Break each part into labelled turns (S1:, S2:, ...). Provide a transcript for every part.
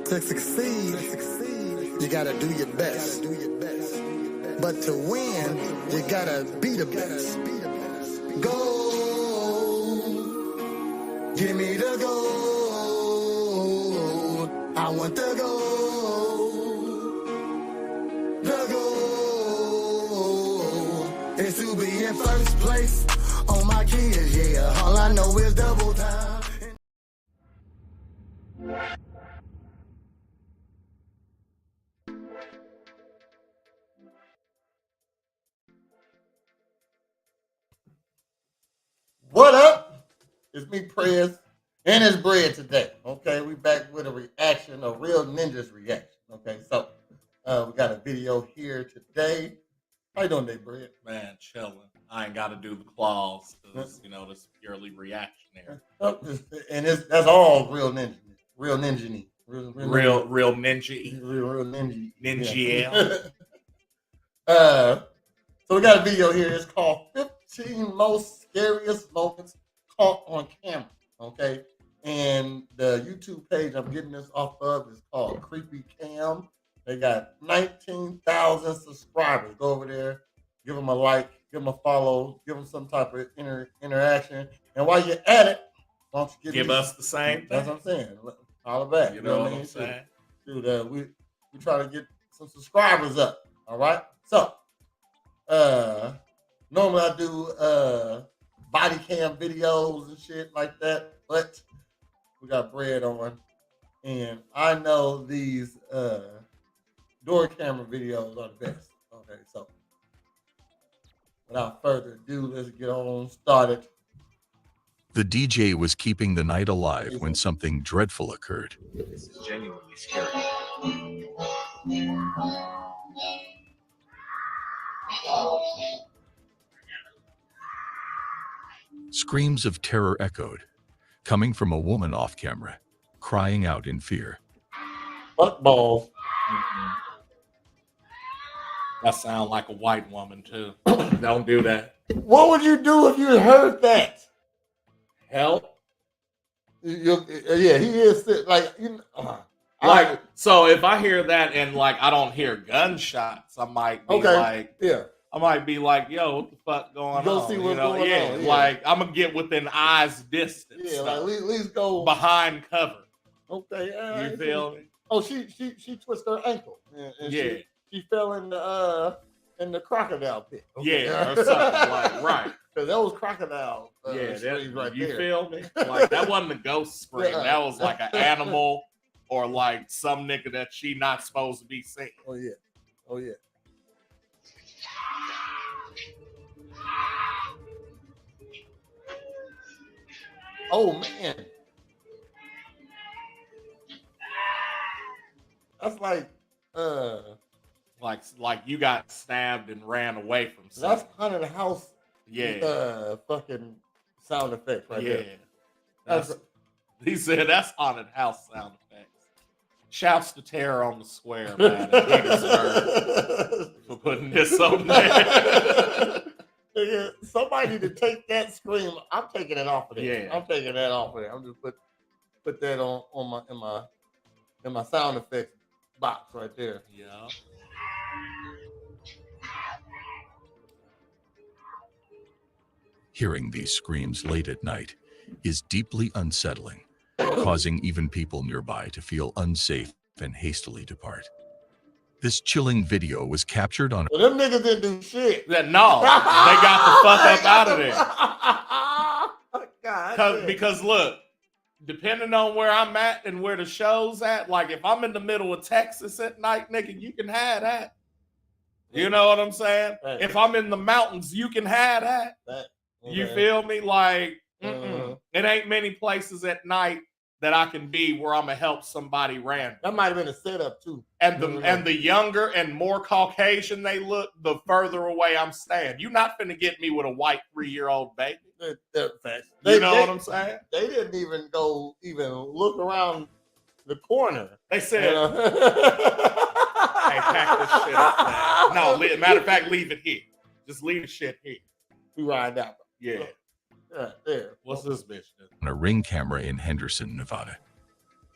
S1: To succeed, you gotta do your best. But to win, you gotta be the best. Go, give me the gold. I want the gold. The goal is to be in first place on my kids, yeah. All I know is double time.
S2: What up? It's me, Prez, and it's Bread today. Okay, we back with a reaction, a real ninja's reaction. Okay, so we got a video here today. How you doing today, Bread?
S3: Man, chilling. I ain't got to do the claws because, you know, this is purely reactionary.
S2: And that's all real ninja. Real ninja-y.
S3: Real ninja.
S2: Real ninja.
S3: Ninja.
S2: So we got a video here. It's called 15 Most Scariest Moments Caught on Camera. Okay. And the YouTube page I'm getting this off of is called Creepy Cam. They got 19,000 subscribers. Go over there, give them a like, give them a follow, give them some type of interaction. And while you're at it, why don't you
S3: give us the same thing?
S2: That's what I'm saying. Holler back.
S3: You know what I'm saying?
S2: Dude, we try to get some subscribers up. All right. So, normally I do body cam videos and shit like that, but we got Bread on, and I know these door camera videos are the best. Okay, so without further ado, let's get on started.
S4: The DJ was keeping the night alive when something dreadful occurred.
S5: This is genuinely scary.
S4: Screams of terror echoed, coming from a woman off camera, crying out in fear.
S2: Fuck balls.
S3: That sounds like a white woman too. Don't do that.
S2: What would you do if you heard that?
S3: Help.
S2: Yeah, he is like
S3: like so. If I hear that and like I don't hear gunshots, I might be like,
S2: yeah.
S3: I might be like, yo, what the fuck going
S2: Go
S3: on?
S2: see what's going on. Yeah.
S3: Like I'm gonna get within eyes distance.
S2: Yeah, like at least go
S3: behind cover.
S2: Okay,
S3: you feel me?
S2: Oh, she twisted her ankle. And she fell in the crocodile pit. Okay.
S3: Yeah, or something like right.
S2: Because that was crocodile.
S3: Right you feel me? Like that wasn't a ghost scream. That was like an animal or like some nigga that she not supposed to be seeing.
S2: Oh yeah. Oh yeah. Oh man. That's
S3: like you got stabbed and ran away from something.
S2: That's haunted house.
S3: Yeah.
S2: Fucking sound effects right there.
S3: He said that's haunted house sound effects. Shouts to Terror on the Square, man. And he deserved for putting this on there.
S2: Somebody need to take that scream. I'm taking it off of there.
S3: Yeah.
S2: I'm taking that off of there. I'm just put that on in my sound effects box right there.
S3: Yeah.
S4: Hearing these screams late at night is deeply unsettling, causing even people nearby to feel unsafe and hastily depart. This chilling video was captured on...
S2: Well, them niggas didn't do shit.
S3: No, they got the fuck up out of there.
S2: God,
S3: because look, depending on where I'm at and where the show's at, like if I'm in the middle of Texas at night, nigga, you can have that. You know what I'm saying?
S2: Right.
S3: If I'm in the mountains, you can have that. You feel me? Like, it ain't many places at night that I can be where I'm gonna help somebody random.
S2: That might have been a setup too.
S3: And the younger and more Caucasian they look, the further away I'm staying. You're not finna get me with a white 3-year-old baby.
S2: Facts.
S3: You know what I'm saying?
S2: They didn't even look around the corner.
S3: They said, "Hey, pack this shit up, man." No, matter of fact, leave it here. Just leave the shit here.
S2: We ride out.
S3: Yeah.
S2: There.
S3: What's this bitch doing?
S4: on a Ring camera in Henderson, Nevada.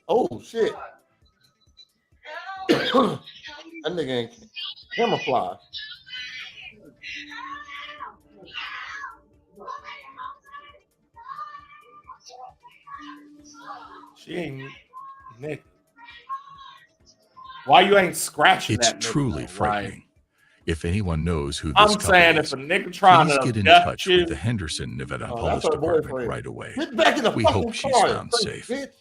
S2: Oh shit! That nigga ain't camouflage.
S3: She ain't nigga. Why you ain't scratching
S4: It's
S3: that nigga?
S4: truly
S3: though?
S4: frightening. If anyone knows who this
S3: I'm
S4: couple
S3: saying
S4: is,
S3: if a nigga trying
S4: please
S3: to
S4: get in
S3: abduct
S4: touch
S3: you,
S4: with the Henderson, Nevada
S2: Oh,
S4: Police
S2: that's her
S4: Department
S2: boyfriend.
S4: right away.
S2: Get back in the
S4: We
S2: fucking
S4: hope she's
S2: car,
S4: found
S2: crazy
S4: safe.
S2: bitch.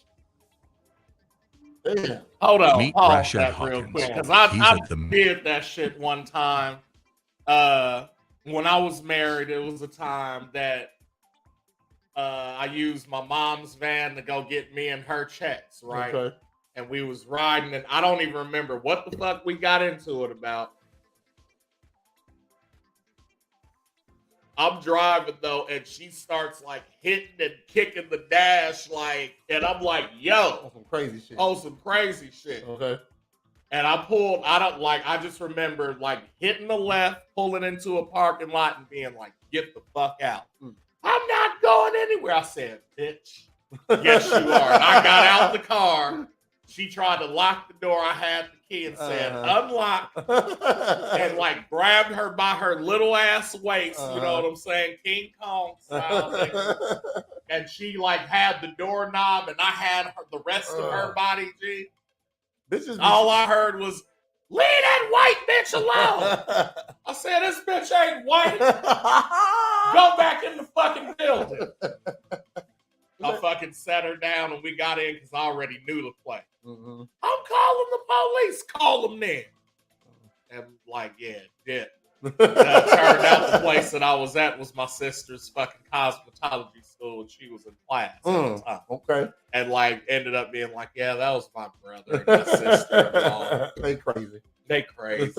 S2: Damn.
S3: hold on,
S4: Meet
S3: pause
S4: Rashad
S3: that real
S4: Hawkins.
S3: quick because
S4: He's
S3: I
S4: at the
S3: did that shit one time. When I was married, it was a time that I used my mom's van to go get me and her checks, right?
S2: Okay.
S3: And we was riding, and I don't even remember what the fuck we got into it about. I'm driving though, and she starts like hitting and kicking the dash, like, and I'm like, yo,
S2: Some crazy shit.
S3: some crazy shit.
S2: Okay.
S3: And I just remember like hitting the left, pulling into a parking lot and being like, get the fuck out. I'm not going anywhere. I said, bitch, yes you are. And I got out the car. She tried to lock the door. I had the key and said, unlock. And like grabbed her by her little ass waist, you know what I'm saying? King Kong style. Nigga. And she like had the doorknob and I had the rest of her body, G. All I heard was, leave that white bitch alone. I said, this bitch ain't white. Go back in the fucking building. I fucking sat her down and we got in because I already knew the play. I'm calling the police. Call them then. And like, yeah, dip. Turned out the place that I was at was my sister's fucking cosmetology school, and she was in class at the time.
S2: Okay.
S3: And like ended up being like, yeah, that was my brother and my sister.
S2: They crazy.
S3: They crazy.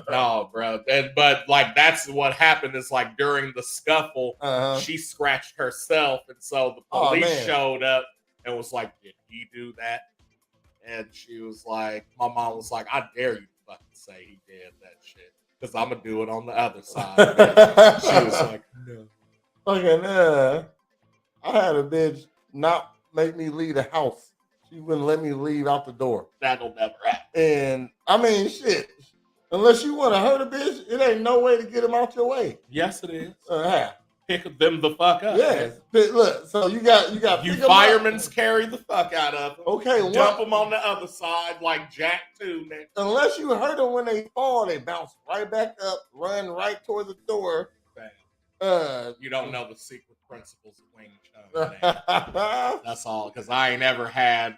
S3: No, bro. But like that's what happened is like during the scuffle, she scratched herself, and so the police showed up and was like, did he do that? And she was like, my mom was like, I dare you to fucking say he did that shit. Because I'm going to do it on the other side. She was like, no.
S2: Fucking, I had a bitch not make me leave the house. She wouldn't let me leave out the door.
S3: That'll never happen.
S2: And, I mean, shit. Unless you want to hurt a bitch, it ain't no way to get him out your way.
S3: Yes, it is.
S2: How?
S3: Pick them the fuck up.
S2: Yes. Look, so you got
S3: you firemen's carry the fuck out of them.
S2: Okay,
S3: dump them on the other side like Jack too, man.
S2: Unless you hurt them when they fall, they bounce right back up, run right towards the door.
S3: You don't know the secret principles of Wing Chun. That's all, because I ain't ever had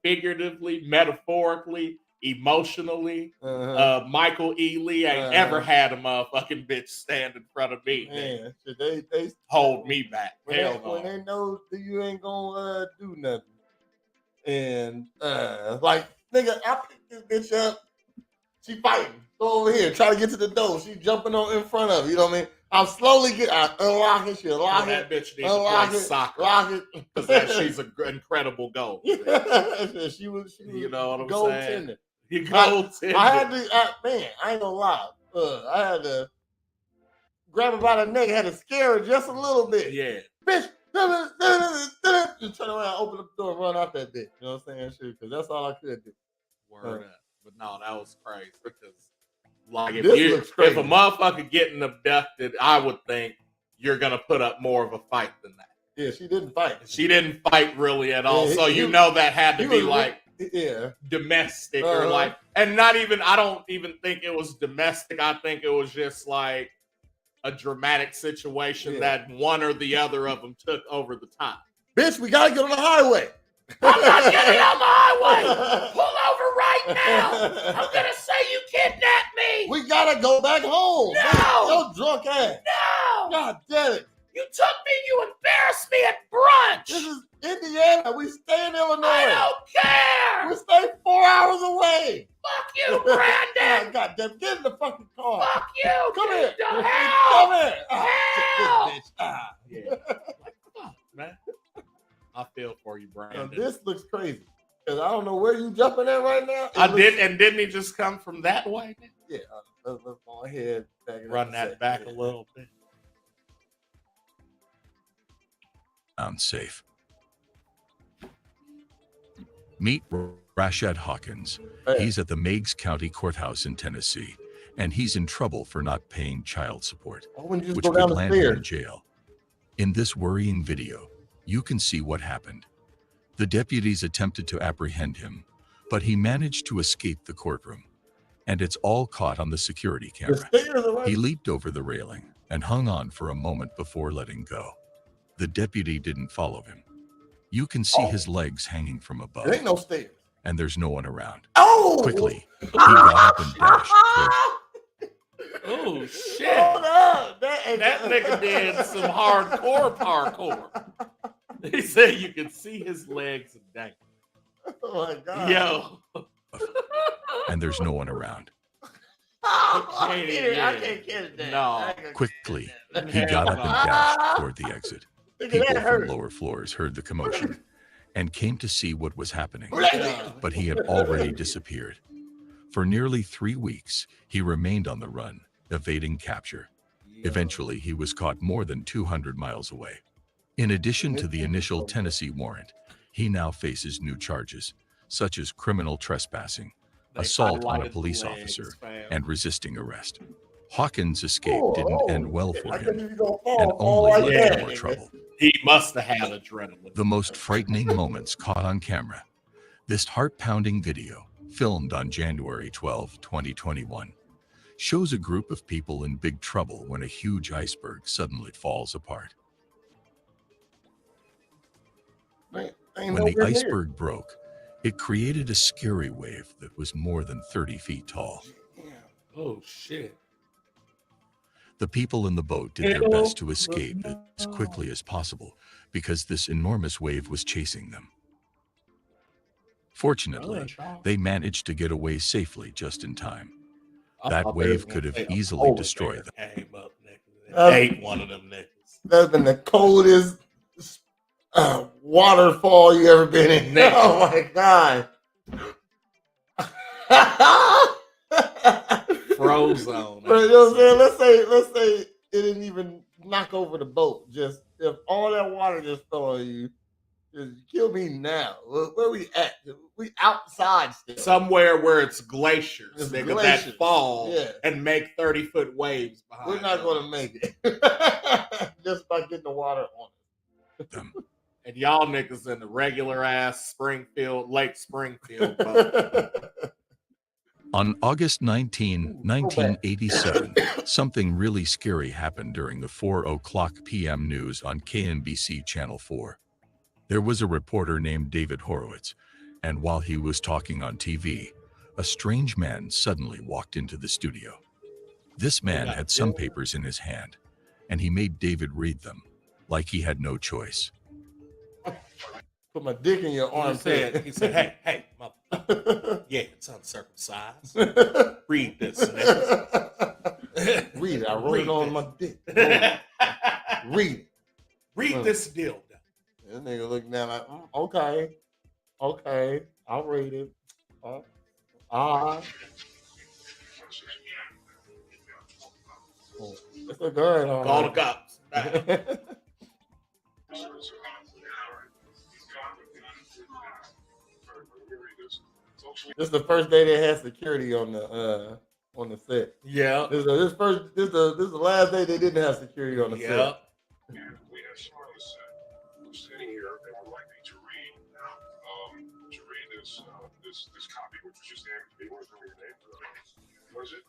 S3: figuratively, metaphorically, emotionally. Michael E. Lee ain't ever had a motherfucking bitch stand in front of me.
S2: Man, they
S3: hold me back.
S2: When they know that you ain't gonna do nothing. And like, nigga, I picked this bitch up. She fighting. Go over here, try to get to the door. She jumping on in front of it. You know what I mean? I'm slowly unlocking shit. Lock
S3: that
S2: it.
S3: Bitch needs to play soccer.
S2: Lock it.
S3: Because she's an incredible goal.
S2: she was
S3: you know what I'm
S2: gold
S3: saying?
S2: Tender.
S3: You gold tender.
S2: I had to, man, I ain't gonna lie. I had to grab her by the neck, had to scare her just a little bit.
S3: Yeah.
S2: Bitch, just turn around, open up the door, and run out that bitch. You know what I'm saying? Shit, because that's all I could do.
S3: Word up. But no, that was crazy because like if a motherfucker getting abducted, I would think you're gonna put up more of a fight than that.
S2: Yeah, she didn't fight.
S3: She didn't fight really at all. So you know that had to be like domestic or like, and not even. I don't even think it was domestic. I think it was just like a dramatic situation that one or the other of them took over the top.
S2: Bitch, we gotta get on the highway.
S3: I'm not getting on the highway. Pull over right now. I'm gonna say you kidnapped me.
S2: We gotta go back home.
S3: No.
S2: Yo, drunk ass.
S3: No.
S2: God damn it.
S3: You took me. You embarrassed me at brunch.
S2: This is Indiana. We stay in Illinois.
S3: I don't care.
S2: We stay 4 hours away.
S3: Fuck you, Brandon.
S2: God damn it. Get in the fucking car.
S3: Fuck you.
S2: Come here.
S3: Help.
S2: Come here.
S3: Help.
S2: This bitch.
S3: Yeah. Like, fuck, man. I feel for you, Brandon.
S2: Now, this looks crazy. Because I don't know where you jumping at right now.
S3: Didn't he just come from that way?
S2: Yeah. Let's go ahead.
S3: Run that back a little bit.
S4: Found safe. Meet Rashad Hawkins. He's at the Meigs County Courthouse in Tennessee, and he's in trouble for not paying child support, which
S2: go
S4: could
S2: down the
S4: land him in
S2: stairs.
S4: jail. In this worrying video, you can see what happened. The deputies attempted to apprehend him, but he managed to escape the courtroom, and it's all caught on the security
S2: The
S4: camera.
S2: stairs are right.
S4: He leaped over the railing and hung on for a moment before letting go. The deputy didn't follow him. You can see his legs hanging from above,
S2: There ain't no stairs.
S4: and there's no one around.
S2: Oh!
S4: Quickly, he got up and dashed toward.
S3: Oh shit!
S2: Hold up.
S3: That nigga did some hardcore parkour. He said you could see his legs and dang.
S2: Oh my God.
S3: Yo.
S4: And there's no one around.
S2: I can't catch that.
S3: No.
S4: Quickly, he got up and dashed toward the exit.
S2: Look at
S4: People
S2: that
S4: from
S2: hurt.
S4: lower floors heard the commotion and came to see what was happening,
S2: Yeah.
S4: but he had already disappeared. For nearly 3 weeks, he remained on the run, evading capture. Eventually, he was caught more than 200 miles away. In addition to the initial Tennessee warrant, he now faces new charges, such as criminal trespassing, assault on a
S3: highlighted
S4: police
S3: the legs,
S4: officer,
S3: fam.
S4: and resisting arrest. Hawkins' escape didn't end well for
S2: I couldn't
S4: him,
S2: even go
S4: and
S2: fall
S4: only
S2: like
S4: led
S2: that,
S4: to more
S2: nigga.
S4: trouble.
S3: He must have had adrenaline.
S4: The most frightening moments caught on camera. This heart-pounding video, filmed on January 12, 2021, shows a group of people in big trouble when a huge iceberg suddenly falls apart.
S2: Ain't
S4: When
S2: nowhere
S4: the
S2: near.
S4: iceberg broke, it created a scary wave that was more than 30 feet tall.
S3: Oh shit.
S4: The people in the boat did their best to escape as quickly as possible because this enormous wave was chasing them. Fortunately, they managed to get away safely just in time. That wave could have easily destroyed them.
S3: Came up, nigga, and ate one of them niggas.
S2: That's been the coldest waterfall you ever been in.
S3: Nigga.
S2: Oh my God.
S3: Frozone.
S2: But you know what I'm saying? Let's say it didn't even knock over the boat. Just if all that water just fell on you, just kill me now. Where we at? We outside still.
S3: Somewhere where it's glaciers,
S2: It's
S3: nigga,
S2: glaciers.
S3: that fall
S2: Yeah.
S3: and make 30-foot waves behind
S2: We're not
S3: us.
S2: gonna make it just by getting the water on
S4: them.
S3: And y'all niggas in the regular ass Lake Springfield boat.
S2: it.
S4: On August 19, 1987, something really scary happened during the 4:00 p.m. news on KNBC Channel 4. There was a reporter named David Horowitz, and while he was talking on TV, a strange man suddenly walked into the studio. This man had some papers in his hand, and he made David read them, like he had no choice.
S2: Put my dick in your armpit.
S3: He said, hey, motherfucker. Yeah, it's uncircumcised. Read this, nigga.
S2: Read it. I wrote it on my dick. Read it.
S3: Read this deal.
S2: This nigga looking down like, okay, I'll read it. It's a gun. All
S3: Call the
S2: right.
S3: cops.
S2: This is the first day they had security on the set.
S3: Yeah.
S2: This is the last day they didn't have security on the set.
S3: Yeah.
S6: We have someone on the set who's sitting here and would like me to read this copy, which was just handed to me. What is your name? What is it?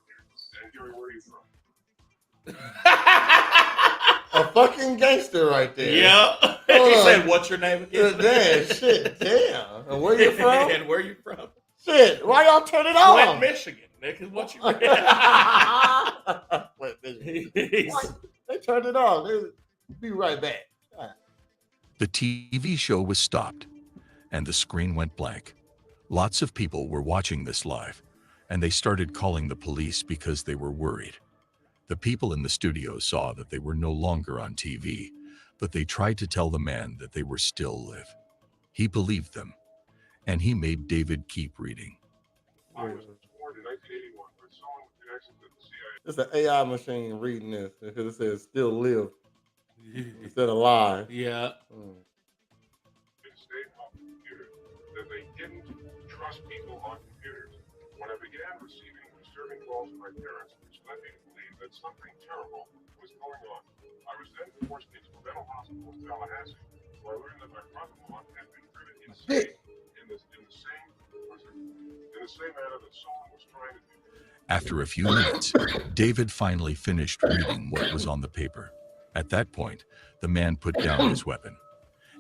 S6: And Gary, where are you from?
S2: A fucking gangster right there.
S3: Yeah. He said, what's your name again?
S2: Damn, shit, damn. And where you from?
S3: And where you from?
S2: Shit, why y'all turn it off?
S3: Flint, Michigan. Nigga, what you
S2: Flint, Michigan.
S3: He's-
S2: What? They turned it off. They'll be right back.
S4: The TV show was stopped, and the screen went blank. Lots of people were watching this live, and they started calling the police because they were worried. The people in the studio saw that they were no longer on TV, but they tried to tell the man that they were still live. He believed them, and he made David keep reading.
S6: I was born in 1981 by someone with connections to the CIA.
S2: It's an AI machine reading this because it says still live instead of live.
S3: yeah.
S2: Mm.
S6: It stayed on the computer that they didn't try trust people on computers. When I began receiving disturbing calls from my parents, which led me to believe that something terrible was going on. I was then forced into a mental hospital in Tallahassee, where I learned that my brother-in-law had been driven insane in the same manner that someone was trying to do.
S4: After a few minutes, David finally finished reading what was on the paper. At that point, the man put down his weapon,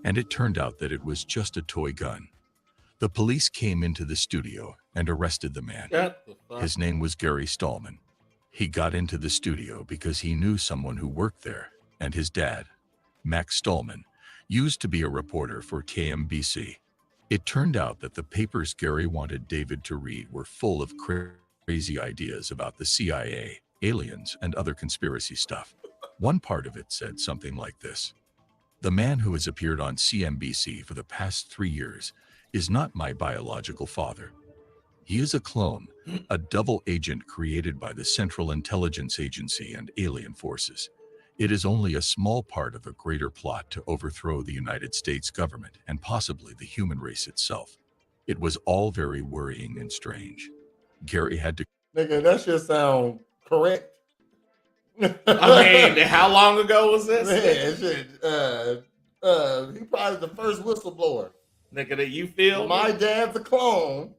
S4: and it turned out that it was just a toy gun. The police came into the studio and arrested the man.
S3: Shut the fuck.
S4: His name was Gary Stallman. He got into the studio because he knew someone who worked there, and his dad, Max Stallman, used to be a reporter for KMBC. It turned out that the papers Gary wanted David to read were full of crazy ideas about the CIA, aliens, and other conspiracy stuff. One part of it said something like this: "The man who has appeared on CNBC for the past 3 years is not my biological father. He is a clone, a double agent created by the Central Intelligence Agency and alien forces. It is only a small part of a greater plot to overthrow the United States government and possibly the human race itself." It was all very worrying and strange. Gary had to...
S2: Nigga, that shit sound correct.
S3: I mean, how long ago was this?
S2: Man, shit. He probably the first whistleblower.
S3: Nigga, that you feel?
S2: My dad's a clone.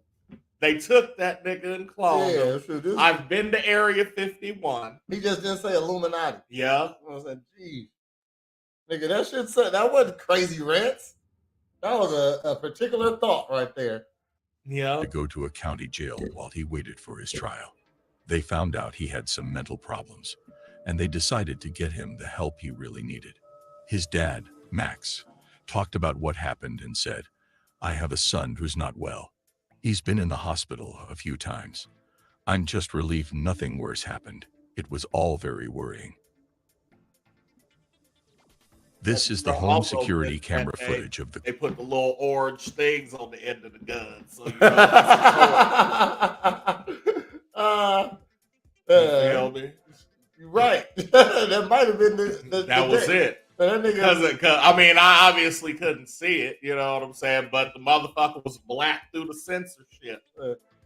S3: They took that nigga and cloned him.
S2: Yeah, sure.
S3: I've been to Area 51.
S2: He just didn't say Illuminati.
S3: Yeah.
S2: I was like, geez. Nigga, that shit said, that wasn't crazy rants. That was a particular thought right there.
S3: Yeah.
S4: to go to a county jail while he waited for his trial. They found out he had some mental problems, and they decided to get him the help he really needed. His dad, Max, talked about what happened and said, "I have a son who's not well. He's been in the hospital a few times. I'm just relieved nothing worse happened. It was all very worrying." This is the home
S3: Also,
S4: security
S3: that
S4: camera
S3: they-
S4: footage of the...
S3: They put the little orange things on the end of the gun. So you feel me?
S2: You're right. That might have been the
S3: That was
S2: day.
S3: it.
S2: That nigga,
S3: Cause, I mean, I obviously couldn't see it, you know what I'm saying? But the motherfucker was black through the censorship.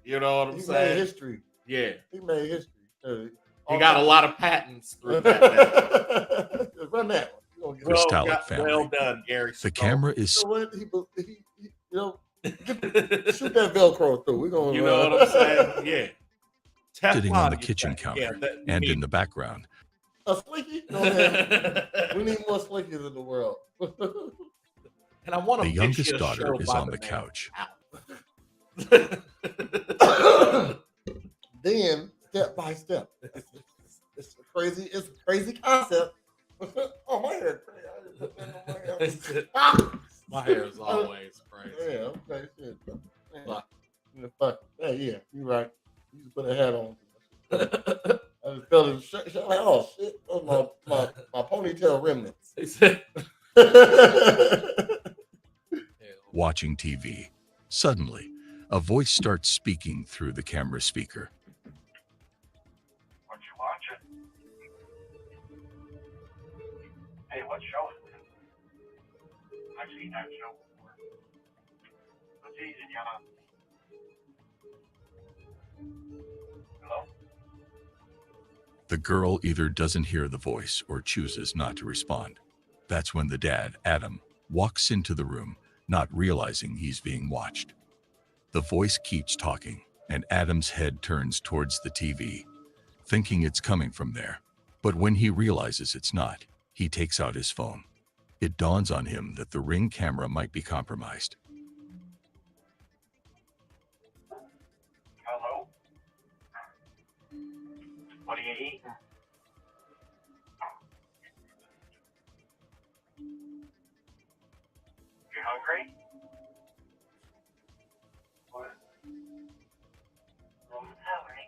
S3: You know what I'm
S2: he made
S3: saying?
S2: history.
S3: Yeah.
S2: He made history.
S3: He got a lot of patents through that.
S2: Run that one.
S4: Crystallic family.
S3: Well done, Gary.
S4: The camera is...
S2: You know what? He you know, shoot that Velcro through. We're gonna,
S3: You know what I'm saying? Yeah.
S4: sitting on the
S3: Teflon,
S4: kitchen
S3: yeah,
S4: counter,
S3: that-
S4: and in the background,
S2: A slinky? No, man. We need more slinkies in the world.
S3: And I want to
S4: the youngest daughter is on the couch.
S2: Then, step by step, it's a crazy concept. Oh, my hair is crazy.
S3: My hair is always crazy.
S2: Yeah, okay, shit. Fuck. Yeah, you're right. You just put a hat on. I just felt it. Like, oh shit! Those my ponytail remnants.
S3: He said,
S4: Watching TV. Suddenly, a voice starts speaking through the camera speaker.
S5: What you watching? Hey, what show is this? I've seen that show before. What's easy, y'all? Hello?
S4: The girl either doesn't hear the voice or chooses not to respond. That's when the dad, Adam, walks into the room, not realizing he's being watched. The voice keeps talking, and Adam's head turns towards the TV, thinking it's coming from there. But when he realizes it's not, he takes out his phone. It dawns on him that the Ring camera might be compromised.
S5: Hello? What are you eating? You hungry? What? I'm hungry.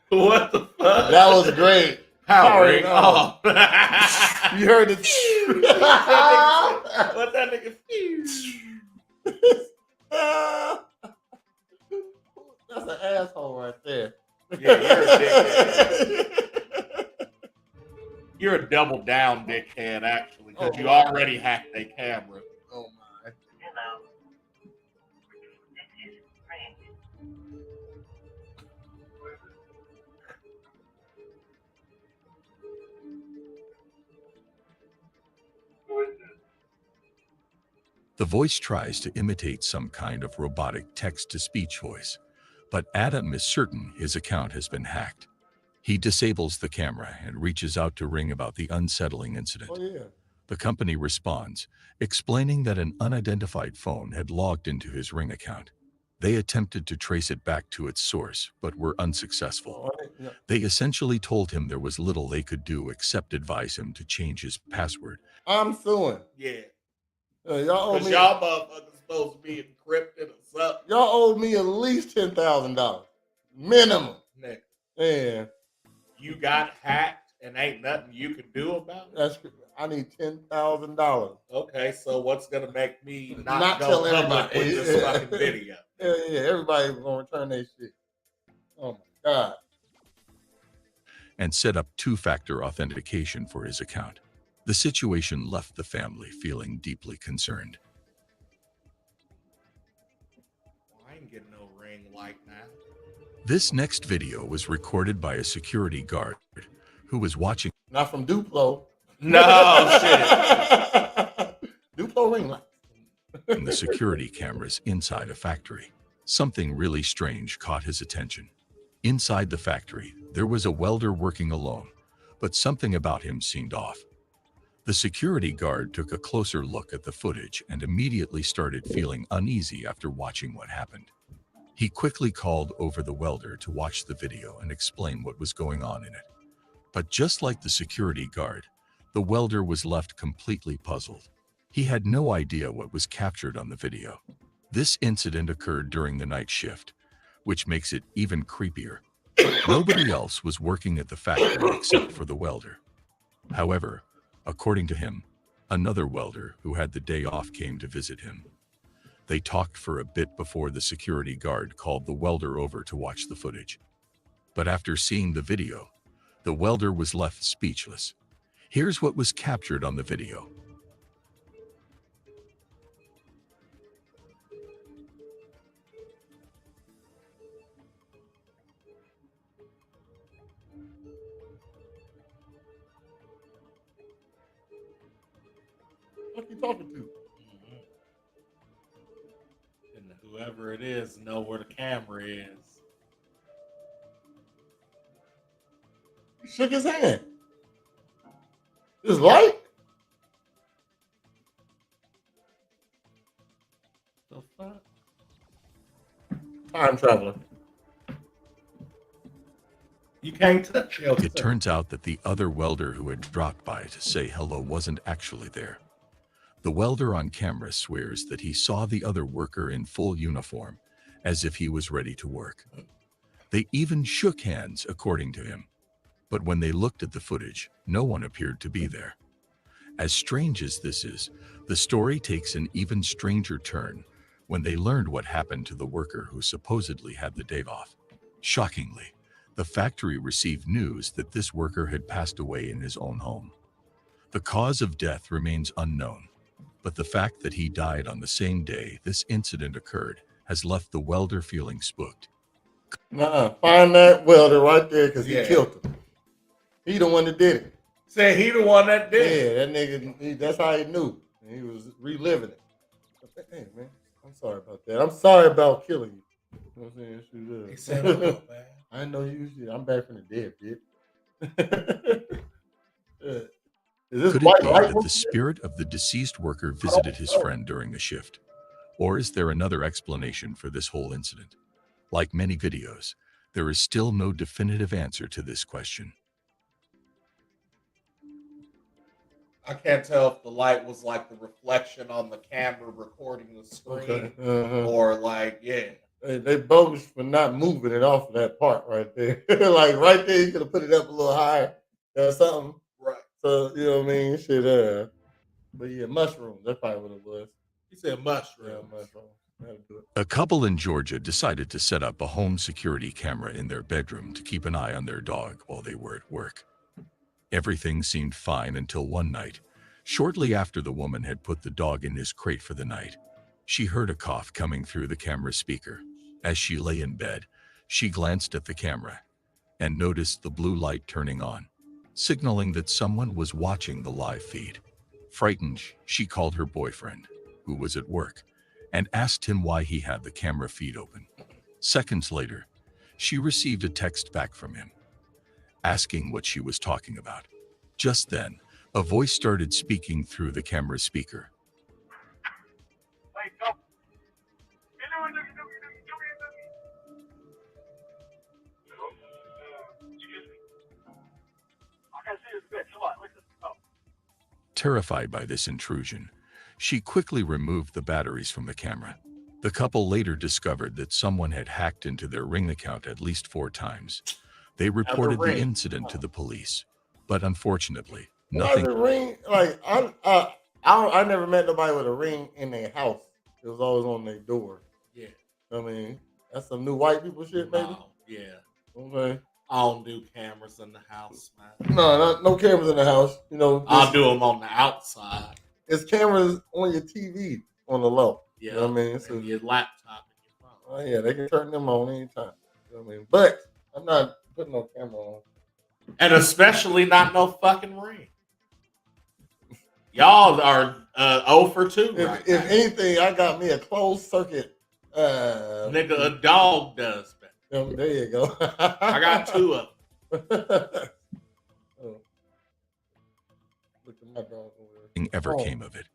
S3: what the fuck?
S2: That was great.
S3: Powering off.
S2: You heard it.
S3: What that nigga?
S2: That's an asshole right there.
S3: Yeah, you're a dickhead. you're a double down dickhead, actually, because
S2: Oh,
S3: you
S2: wow.
S3: already hacked a camera.
S2: Oh my.
S5: You know, this is crazy. Who is this?
S4: The voice tries to imitate some kind of robotic text-to-speech voice, but Adam is certain his account has been hacked. He disables the camera and reaches out to Ring about the unsettling incident.
S2: Oh yeah.
S4: The company responds, explaining that an unidentified phone had logged into his Ring account. They attempted to trace it back to its source, but were unsuccessful.
S2: Yeah.
S4: They essentially told him there was little they could do except advise him to change his password.
S2: I'm suing.
S3: Yeah.
S2: Y'all owe
S3: Because
S2: me.
S3: y'all motherfuckers supposed to be encrypted or something.
S2: Y'all owe me at least $10,000 minimum.
S3: Nigga,
S2: Yeah,
S3: you got hacked and ain't nothing you can do about it?
S2: I need $10,000.
S3: Okay, so what's gonna make me not
S2: Not
S3: go
S2: tell
S3: public
S2: everybody.
S3: with this fucking video?
S2: Yeah, everybody was gonna return their shit. Oh my god.
S4: And set up two-factor authentication for his account. The situation left the family feeling deeply concerned.
S3: I ain't getting no ring like that.
S4: This next video was recorded by a security guard who was watching
S2: Not from Duplo.
S3: No shit.
S2: Duplo ring light.
S4: the security cameras inside a factory. Something really strange caught his attention. Inside the factory, there was a welder working alone, but something about him seemed off. The security guard took a closer look at the footage and immediately started feeling uneasy after watching what happened. He quickly called over the welder to watch the video and explain what was going on in it. But just like the security guard, the welder was left completely puzzled. He had no idea what was captured on the video. This incident occurred during the night shift, which makes it even creepier. Nobody else was working at the factory except for the welder. However, according to him, another welder who had the day off came to visit him. They talked for a bit before the security guard called the welder over to watch the footage. But after seeing the video, the welder was left speechless. Here's what was captured on the video.
S2: What you talking to?
S3: And whoever it is know where the camera is.
S2: He shook his hand. His light? The fuck? Time traveler.
S3: You can't touch your
S4: It turns out that the other welder who had dropped by to say hello wasn't actually there. The welder on camera swears that he saw the other worker in full uniform, as if he was ready to work. They even shook hands, according to him. But when they looked at the footage, no one appeared to be there. As strange as this is, the story takes an even stranger turn when they learned what happened to the worker who supposedly had the day off. Shockingly, the factory received news that this worker had passed away in his own home. The cause of death remains unknown, but the fact that he died on the same day this incident occurred has left the welder feeling spooked.
S2: Find that welder right there because he
S3: Yeah.
S2: killed him. He the one that did it.
S3: Said he the one that did it.
S2: Yeah, that nigga, that's how he knew. And he was reliving it. Hey, man, I'm sorry about that. I'm sorry about killing you. You know what I'm saying?
S3: He said, "Oh, no, man."
S2: I didn't know you. I'm back from the dead, bitch. Is this
S4: Could it
S2: white
S4: be
S2: light?
S4: that the spirit of the deceased worker visited his friend during the shift? Or is there another explanation for this whole incident? Like many videos, there is still no definitive answer to this question.
S3: I can't tell if the light was like the reflection on the camera recording the screen,
S2: Okay. Uh-huh.
S3: or like, yeah.
S2: They bogus for not moving it off of that part right there. Like right there, you could have put it up a little higher or something.
S3: Right.
S2: So you know what I mean? Shit. But yeah, mushrooms. That's probably what it was.
S3: He said mushroom.
S2: Yeah, mushrooms. That'll do it.
S4: A couple in Georgia decided to set up a home security camera in their bedroom to keep an eye on their dog while they were at work. Everything seemed fine until one night, shortly after the woman had put the dog in his crate for the night. She heard a cough coming through the camera speaker. As she lay in bed, she glanced at the camera and noticed the blue light turning on, signaling that someone was watching the live feed. Frightened, she called her boyfriend, who was at work, and asked him why he had the camera feed open. Seconds later, she received a text back from him, asking what she was talking about. Just then, a voice started speaking through the camera speaker.
S5: Wait, go. Excuse me. I gotta see this bitch. Come on, listen. Oh.
S4: Terrified by this intrusion, she quickly removed the batteries from the camera. The couple later discovered that someone had hacked into their Ring account at least 4 times. They reported the
S3: Ring.
S4: incident to the police, but unfortunately,
S2: Why is
S4: nothing.
S2: a ring? Like I never met nobody with a ring in their house. It was always on their door.
S3: Yeah.
S2: I mean, that's some new white people shit, maybe.
S3: No, yeah.
S2: Okay.
S3: I don't do cameras in the house, man.
S2: No cameras in the house. You know,
S3: I'll do them on the outside.
S2: it's cameras on your TV on the low.
S3: Yeah.
S2: You know what I mean? So,
S3: And your laptop and your phone.
S2: oh yeah, they can turn them on anytime. You know what I mean? But I'm not putting no camera on.
S3: And especially not no fucking ring. Y'all are 0 for 2 right
S2: If
S3: now.
S2: anything, I got me a closed circuit.
S3: Nigga, a dog does better.
S2: There you go.
S3: I got 2 of them.
S2: Oh. Look at my dog over there.
S4: Nothing ever
S2: Oh.
S4: came of it.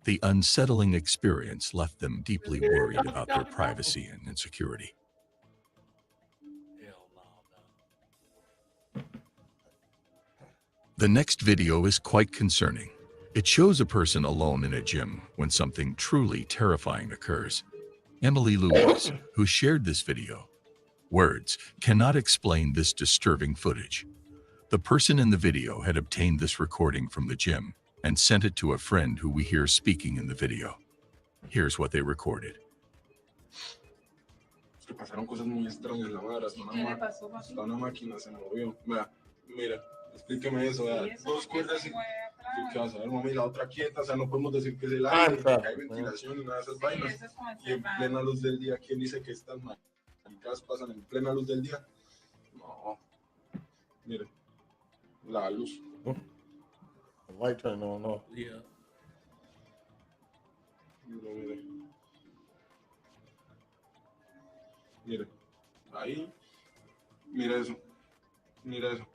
S4: The unsettling experience left them deeply worried about their privacy and insecurity.
S3: Hell no.
S4: The next video is quite concerning. It shows a person alone in a gym when something truly terrifying occurs. Emily Louise, who shared this video. Words cannot explain this disturbing footage. The person in the video had obtained this recording from the gym and sent it to a friend who we hear speaking in the video. Here's what they recorded.
S7: Es que pasaron cosas muy extrañas, la madre, hasta una máquina se movió. Vea, mira, explíqueme eso, vea, 2 cuerdas y qué vas a ver, mami, la otra quieta, o sea, no podemos decir que es el aire, que hay ventilación y nada de esas vainas. Y en plena luz del día, ¿quién dice que estas maricadas pasan en plena luz del día? No, mire, la luz.
S2: The light turned on off.
S3: Yeah.
S7: Mire, mire, ahí, mira eso, mira eso.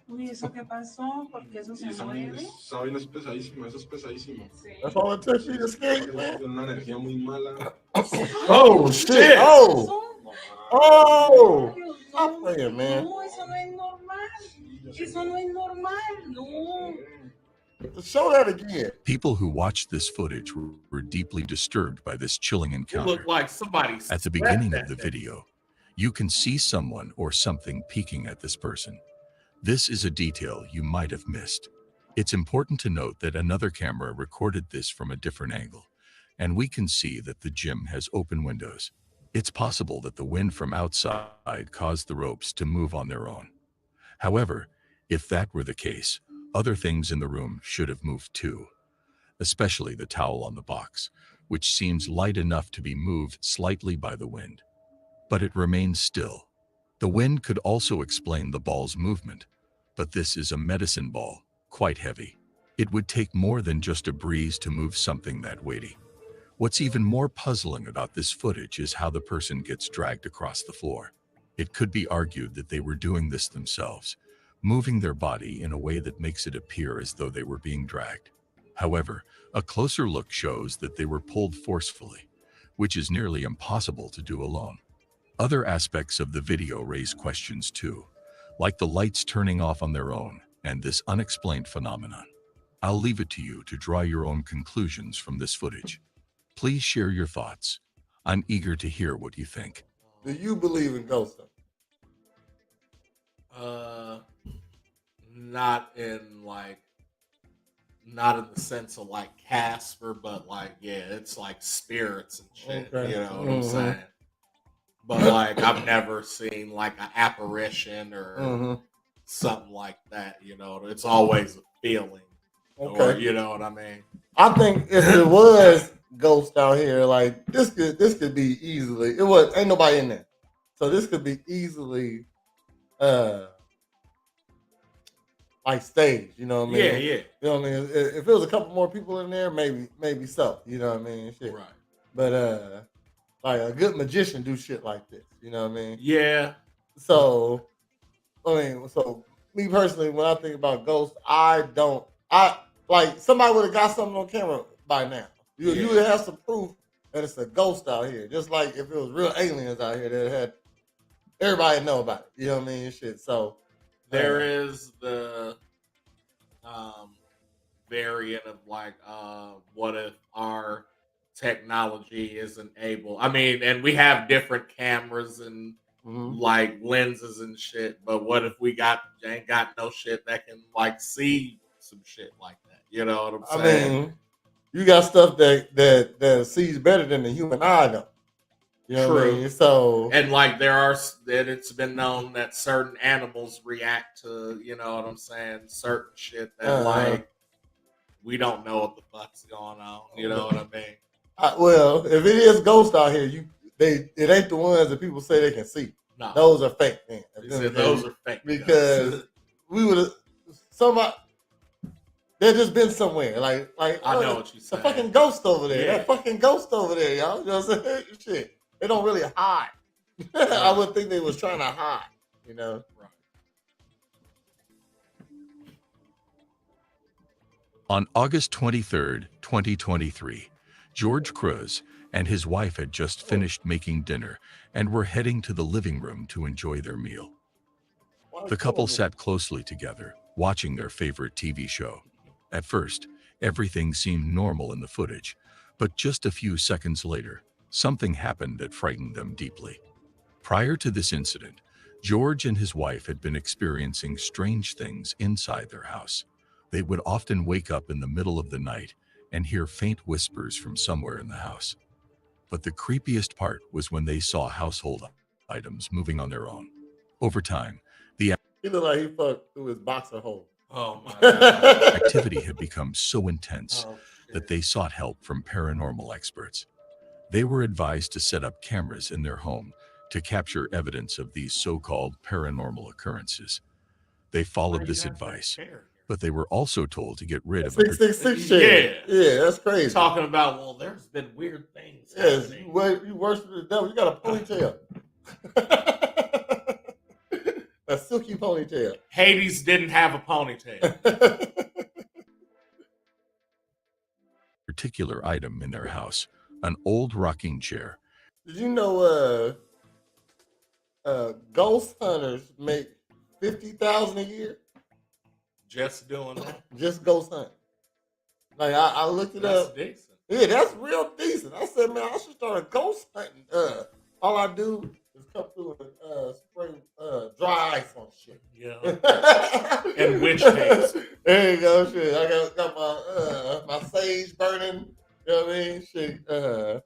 S8: Uy, ¿eso qué pasó? ¿Por qué eso
S7: Y
S8: se
S7: esa
S8: mueve?
S7: vaina es pesadísima, eso es pesadísimo.
S8: Sí.
S2: That's all it took you to skate, man.
S7: Es una energía muy mala.
S2: Oh shit! Oh! Oh! Stop playing, man.
S8: No, eso no es normal. Eso no es normal. No.
S2: Show that again.
S4: People who watched this footage were deeply disturbed by this chilling
S3: It
S4: encounter.
S3: looked like somebody
S4: At the
S3: sweat
S4: beginning
S3: that
S4: of the
S3: day.
S4: video, you can see someone or something peeking at this person. This is a detail you might have missed. It's important to note that another camera recorded this from a different angle, and we can see that the gym has open windows. It's possible that the wind from outside caused the ropes to move on their own. However, if that were the case, other things in the room should have moved too, especially the towel on the box, which seems light enough to be moved slightly by the wind. But it remains still. The wind could also explain the ball's movement, but this is a medicine ball, quite heavy. It would take more than just a breeze to move something that weighty. What's even more puzzling about this footage is how the person gets dragged across the floor. It could be argued that they were doing this themselves, moving their body in a way that makes it appear as though they were being dragged. However, a closer look shows that they were pulled forcefully, which is nearly impossible to do alone. Other aspects of the video raise questions too, like the lights turning off on their own and this unexplained phenomenon. I'll leave it to you to draw your own conclusions from this footage. Please share your thoughts. I'm eager to hear what you think.
S2: Do you believe in ghosts?
S3: Not in the sense of like Casper, but like, yeah, it's like spirits and shit.
S2: Okay.
S3: You know what I'm saying? But like, I've never seen like an apparition or something like that. You know, it's always a feeling.
S2: Okay.
S3: Or, you know what I mean?
S2: I think if it was ghost out here, like this could be easily. It was ain't nobody in there, so this could be easily like staged. You know what I mean?
S3: Yeah, yeah.
S2: You know what I mean? If it was a couple more people in there, maybe so. You know what I mean? Shit.
S3: Right.
S2: But like a good magician do shit like this. You know what I mean?
S3: Yeah.
S2: So so me personally, when I think about ghosts, I like somebody would have got something on camera by now. You would have some proof that it's a ghost out here. Just like if it was real aliens out here that had everybody know about it. You know what I mean? Shit. So
S3: there is the variant of like what if our technology isn't able, I mean, and we have different cameras and like lenses and shit, but what if we ain't got no shit that can like see some shit like that? You know what I'm saying?
S2: I mean, you got stuff that sees better than the human eye though. You know what I mean? So
S3: and like it's been known that certain animals react to, you know what I'm saying, certain shit that like we don't know what the fuck's going on. You know what I mean?
S2: Well, if it is ghosts out here, it ain't the ones that people say they can see.
S3: No.
S2: Those are fake, man.
S3: Those are fake
S2: because we would have somebody. They've just been somewhere, like
S3: I know what you said.
S2: The fucking ghost over there.
S3: Yeah.
S2: That fucking ghost over there, y'all. You know what I'm saying? Shit, they don't really hide. I would think they was trying to hide. You know.
S3: Right.
S4: On August 23rd, 2023, George Cruz and his wife had just finished making dinner and were heading to the living room to enjoy their meal. The couple sat closely together, watching their favorite TV show. At first, everything seemed normal in the footage, but just a few seconds later, something happened that frightened them deeply. Prior to this incident, George and his wife had been experiencing strange things inside their house. They would often wake up in the middle of the night and hear faint whispers from somewhere in the house. But the creepiest part was when they saw household items moving on their own. Over time, the
S2: he looked like he fucked through his boxer hole.
S3: Oh my God.
S4: activity had become so intense that they sought help from paranormal experts. They were advised to set up cameras in their home to capture evidence of these so-called paranormal occurrences. They followed this advice, but they were also told to get rid of
S2: 666 shit. Yeah, that's crazy.
S3: Talking about, well, there's been weird things.
S2: Yes, you worship the devil. You got a ponytail. A silky ponytail.
S3: Hades didn't have a ponytail.
S4: particular item in their house, an old rocking chair.
S2: Did you know ghost hunters make $50,000 a year?
S3: Just doing that?
S2: Just ghost hunting. Like I looked it up.
S3: That's decent.
S2: Yeah, that's real decent. I said, man, I should start a ghost hunting. All I do is come through and spray dry ice on shit.
S3: Yeah. And witch paste.
S2: There you go, shit. I got my sage burning. You know what I mean? Shit. You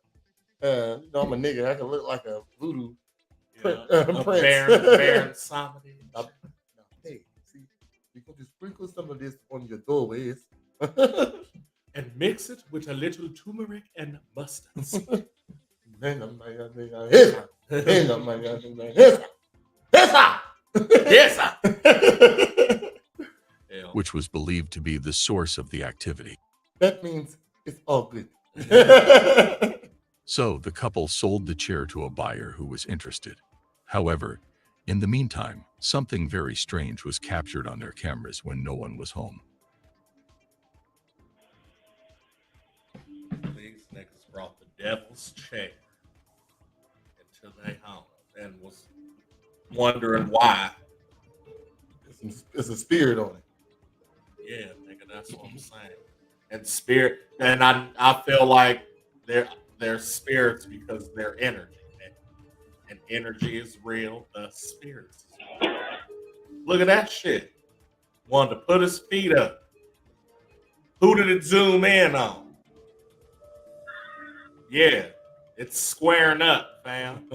S2: know, I'm a nigga. I can look like a voodoo prince.
S3: Baron Samedi.
S2: Hey, see, you're going to sprinkle some of this on your doorways.
S3: And mix it with a little turmeric and mustard.
S4: Which was believed to be the source of the activity.
S2: That means it's all good.
S4: So the couple sold the chair to a buyer who was interested. However, in the meantime, something very strange was captured on their cameras when no one was home.
S3: These niggas brought the devil's chair into their home and was wondering why.
S2: It's a spirit on it.
S3: Yeah, nigga, that's what I'm saying. And spirit, and I feel like they're spirits because they're energy. And energy is real, the spirits is real. Look at that shit. Wanted to put his feet up. Who did it zoom in on? Yeah, it's squaring up, fam.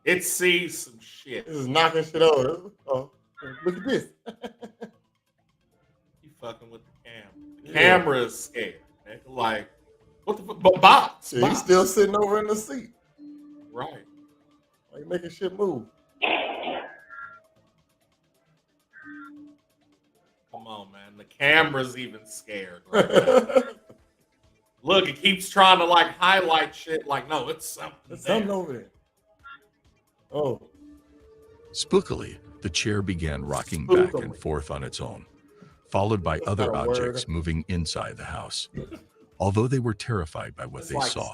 S3: It sees some shit.
S2: This is knocking shit over. Oh. Look at this.
S3: You fucking with the camera. The camera is scared. Nigga. Like, what the fuck? But box.
S2: Yeah, he's still sitting over in the seat.
S3: Right.
S2: Why you making shit move?
S3: Come on, man. The camera's even scared right now. Look, it keeps trying to like highlight shit. Like, no, it's something.
S2: There's something over there. Oh.
S4: Spookily, the chair began rocking back and forth on its own, followed by other objects moving inside the house. Although they were terrified by what they saw,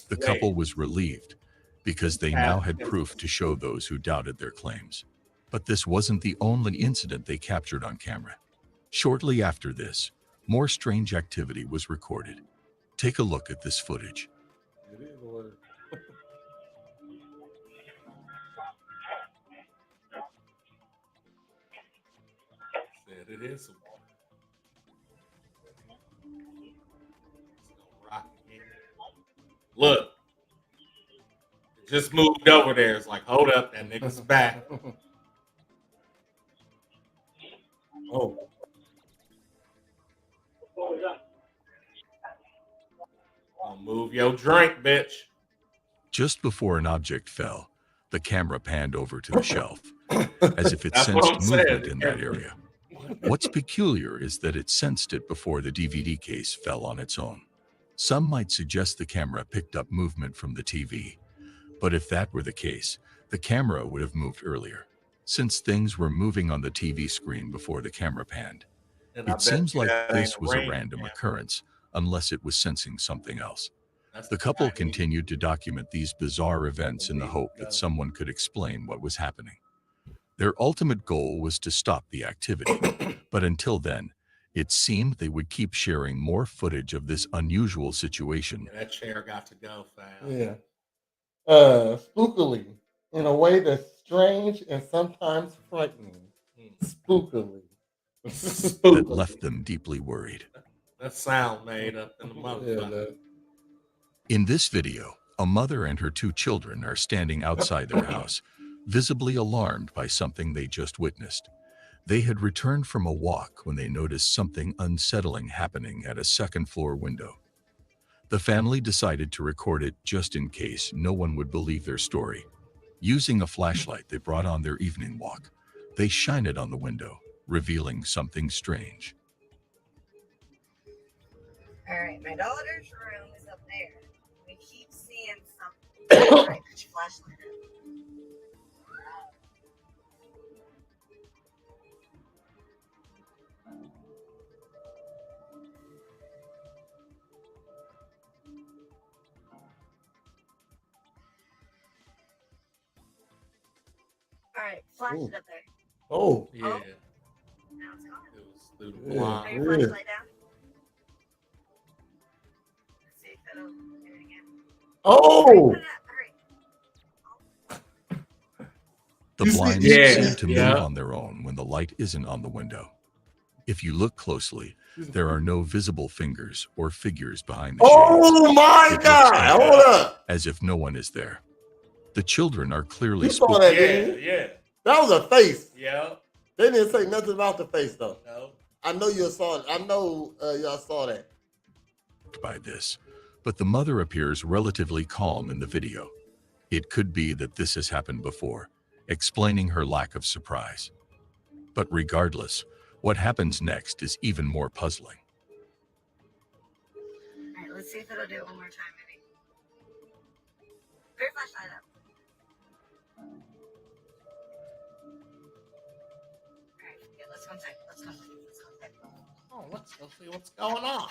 S4: the couple was relieved because they now had proof to show those who doubted their claims. But this wasn't the only incident they captured on camera. Shortly after this, more strange activity was recorded. Take a look at this footage.
S2: It is a word.
S3: Said it is a word. Look, it just moved over there. It's like, hold up, that nigga's back.
S2: Oh.
S3: I'll move your drink, bitch.
S4: Just before an object fell, the camera panned over to the shelf, as if it sensed movement in that area. What's peculiar is that it sensed it before the DVD case fell on its own. Some might suggest the camera picked up movement from the TV, but if that were the case, the camera would have moved earlier, since things were moving on the TV screen before the camera panned. It seems like this was a random occurrence, unless it was sensing something else. The couple continued to document these bizarre events in the hope that someone could explain what was happening. Their ultimate goal was to stop the activity, but until then, it seemed they would keep sharing more footage of this unusual situation.
S3: That chair got to go fast.
S2: Yeah. Spookily, in a way that's strange and sometimes frightening. Spookily.
S4: That left them deeply worried.
S3: That sound made up in the motherfucker.
S4: In this video, a mother and her 2 children are standing outside their house, visibly alarmed by something they just witnessed. They had returned from a walk when they noticed something unsettling happening at a second-floor window. The family decided to record it just in case no one would believe their story. Using a flashlight they brought on their evening walk, they shine it on the window, revealing something strange.
S9: All right, my daughter's room is up there. We keep seeing something. All right, put your flashlight up. All right, flash it up there.
S2: Oh.
S3: Yeah.
S9: Now it's gone.
S3: It was through the blind.
S9: Put your flashlight down. Let's see if it'll do it again.
S2: Oh.
S9: Put it up. Hurry.
S4: The blinds seem to move on their own when the light isn't on the window. If you look closely, there are no visible fingers or figures behind the shades.
S2: Oh my God! Hold up.
S4: As if no one is there. The children are clearly
S2: saw that,
S3: Yeah.
S2: That was a face.
S3: Yeah.
S2: They didn't say nothing about the face though.
S3: No.
S2: I know you saw it. I know y'all saw that.
S4: By this, but the mother appears relatively calm in the video. It could be that this has happened before, explaining her lack of surprise. But regardless, what happens next is even more puzzling.
S9: All right, let's see if it'll do it one more time, maybe. Put your flashlight up. All right, yeah, let's go inside. Let's go inside. Let's go inside.
S3: Oh, let's go see what's going on.
S9: All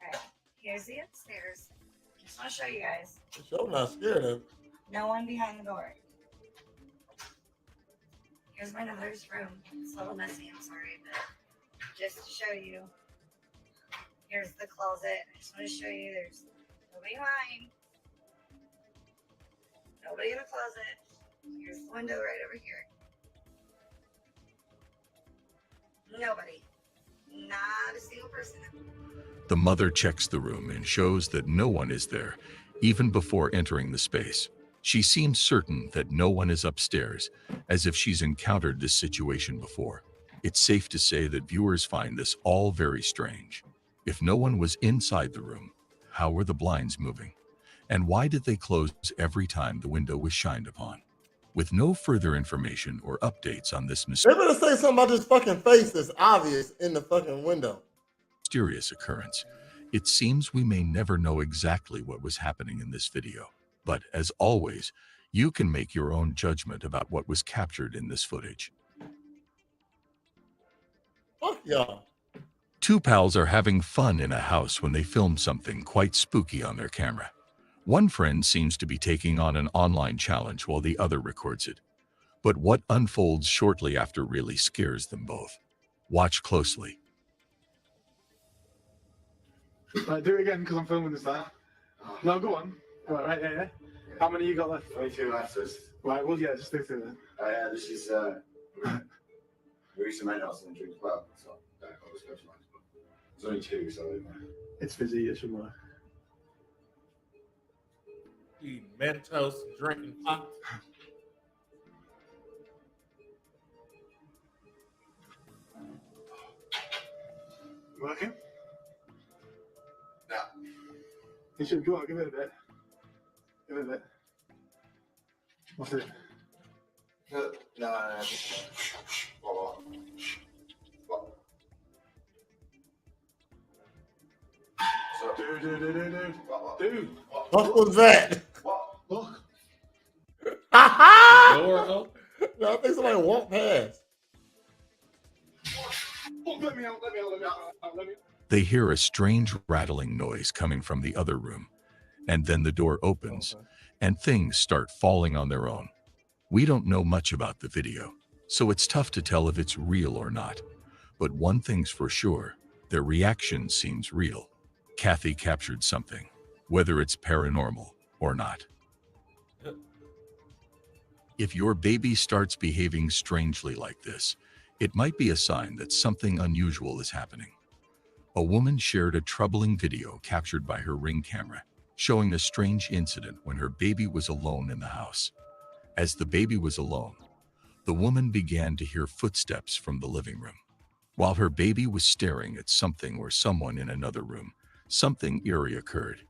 S9: right, here's the upstairs. I just want to show you guys.
S2: You're not scared of.
S9: No one behind the door. Here's my daughter's room. It's a little messy, I'm sorry, but just to show you. Here's the closet. I just want to show you there's nobody behind. Nobody in the closet. Here's the window right over here. Nobody. Not a single person.
S4: The mother checks the room and shows that no one is there, even before entering the space. She seems certain that no one is upstairs, as if she's encountered this situation before. It's safe to say that viewers find this all very strange. If no one was inside the room, how were the blinds moving? And why did they close every time the window was shined upon? With no further information or updates on this
S2: They better say something about this fucking face that's obvious in the fucking window.
S4: mysterious occurrence, it seems we may never know exactly what was happening in this video. But as always, you can make your own judgment about what was captured in this footage.
S2: Fuck y'all.
S4: Two pals are having fun in a house when they film something quite spooky on their camera. One friend seems to be taking on an online challenge while the other records it. But what unfolds shortly after really scares them both. Watch closely.
S10: Right, do it again because I'm filming this time. No, go on. Right, yeah. How many you got left?
S11: 22 answers.
S10: Right, well, yeah, just stick to it.
S11: Yeah, this is recent maintenance and drink well. So I was specialized, but there's only 2, so
S10: It's fizzy, it should work.
S3: Eating Mentos and drinking pop.
S10: Working?
S11: Yeah.
S10: You should go on, give it a bit. Give it a bit. What's it?
S11: No.
S10: Dude.
S2: What was that?
S10: Look.
S3: Door open.
S2: No, I think somebody walked past.
S10: Oh, let me out.
S4: They hear a strange rattling noise coming from the other room, and then the door opens, and things start falling on their own. We don't know much about the video, so it's tough to tell if it's real or not. But one thing's for sure, their reaction seems real. Kathy captured something, whether it's paranormal or not. If your baby starts behaving strangely like this, it might be a sign that something unusual is happening. A woman shared a troubling video captured by her Ring camera, showing a strange incident when her baby was alone in the house. As the baby was alone, the woman began to hear footsteps from the living room. While her baby was staring at something or someone in another room, something eerie occurred.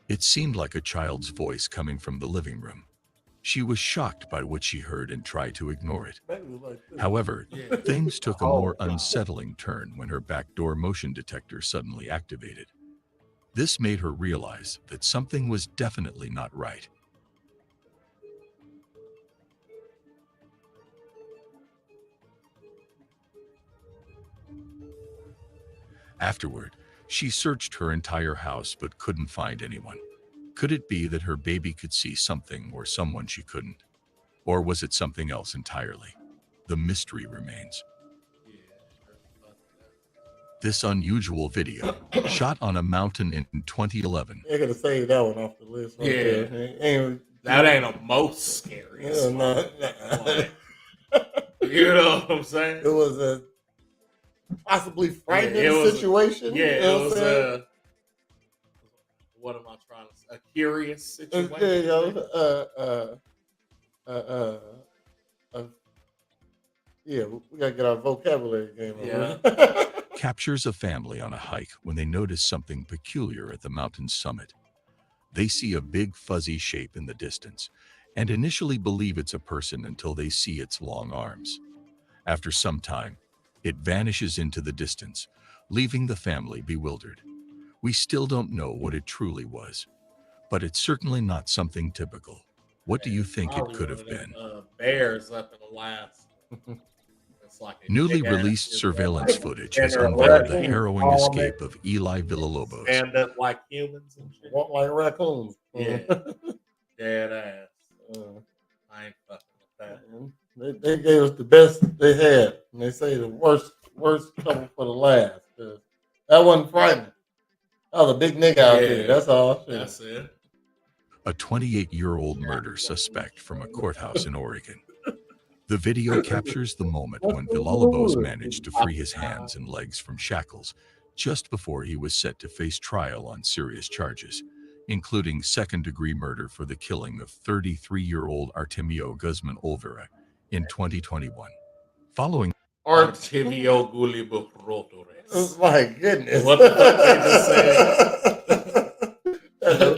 S4: It seemed like a child's voice coming from the living room. She was shocked by what she heard and tried to ignore it. However, things took a more unsettling turn when her backdoor motion detector suddenly activated. This made her realize that something was definitely not right. Afterward, she searched her entire house but couldn't find anyone. Could it be that her baby could see something or someone she couldn't? Or was it something else entirely? The mystery remains. This unusual video, shot on a mountain in 2011.
S2: They're gonna save that one off the list. Right there.
S3: That ain't a most scariest. You know what I'm saying?
S2: It was a possibly frightening situation.
S3: Yeah, it was what am I trying to say? A curious situation.
S2: There you go. Yeah, we gotta get our vocabulary game on.
S3: Yeah.
S4: Captures a family on a hike when they notice something peculiar at the mountain's summit. They see a big fuzzy shape in the distance and initially believe it's a person until they see its long arms. After some time, it vanishes into the distance, leaving the family bewildered. We still don't know what it truly was, but it's certainly not something typical. What do you think it could have been?
S3: Bears up in the last. Like
S4: newly released surveillance footage has unveiled the harrowing escape of Eli Villalobos.
S3: Stand up like humans and shit.
S2: Walk like raccoons.
S3: Yeah. Dead ass. I ain't fucking with that.
S2: They gave us the best they had. And they say the worst coming for the last. That wasn't frightening. That was a big nigga out there. That's all.
S3: That's it.
S4: A 28-year-old murder suspect from a courthouse in Oregon. The video captures the moment when Villalobos managed to free his hands and legs from shackles just before he was set to face trial on serious charges, including second-degree murder for the killing of 33-year-old Artemio Guzman Olvera in 2021. Following
S3: Artemio Gullibo-Rotores.
S2: Oh my goodness.
S3: What the fuck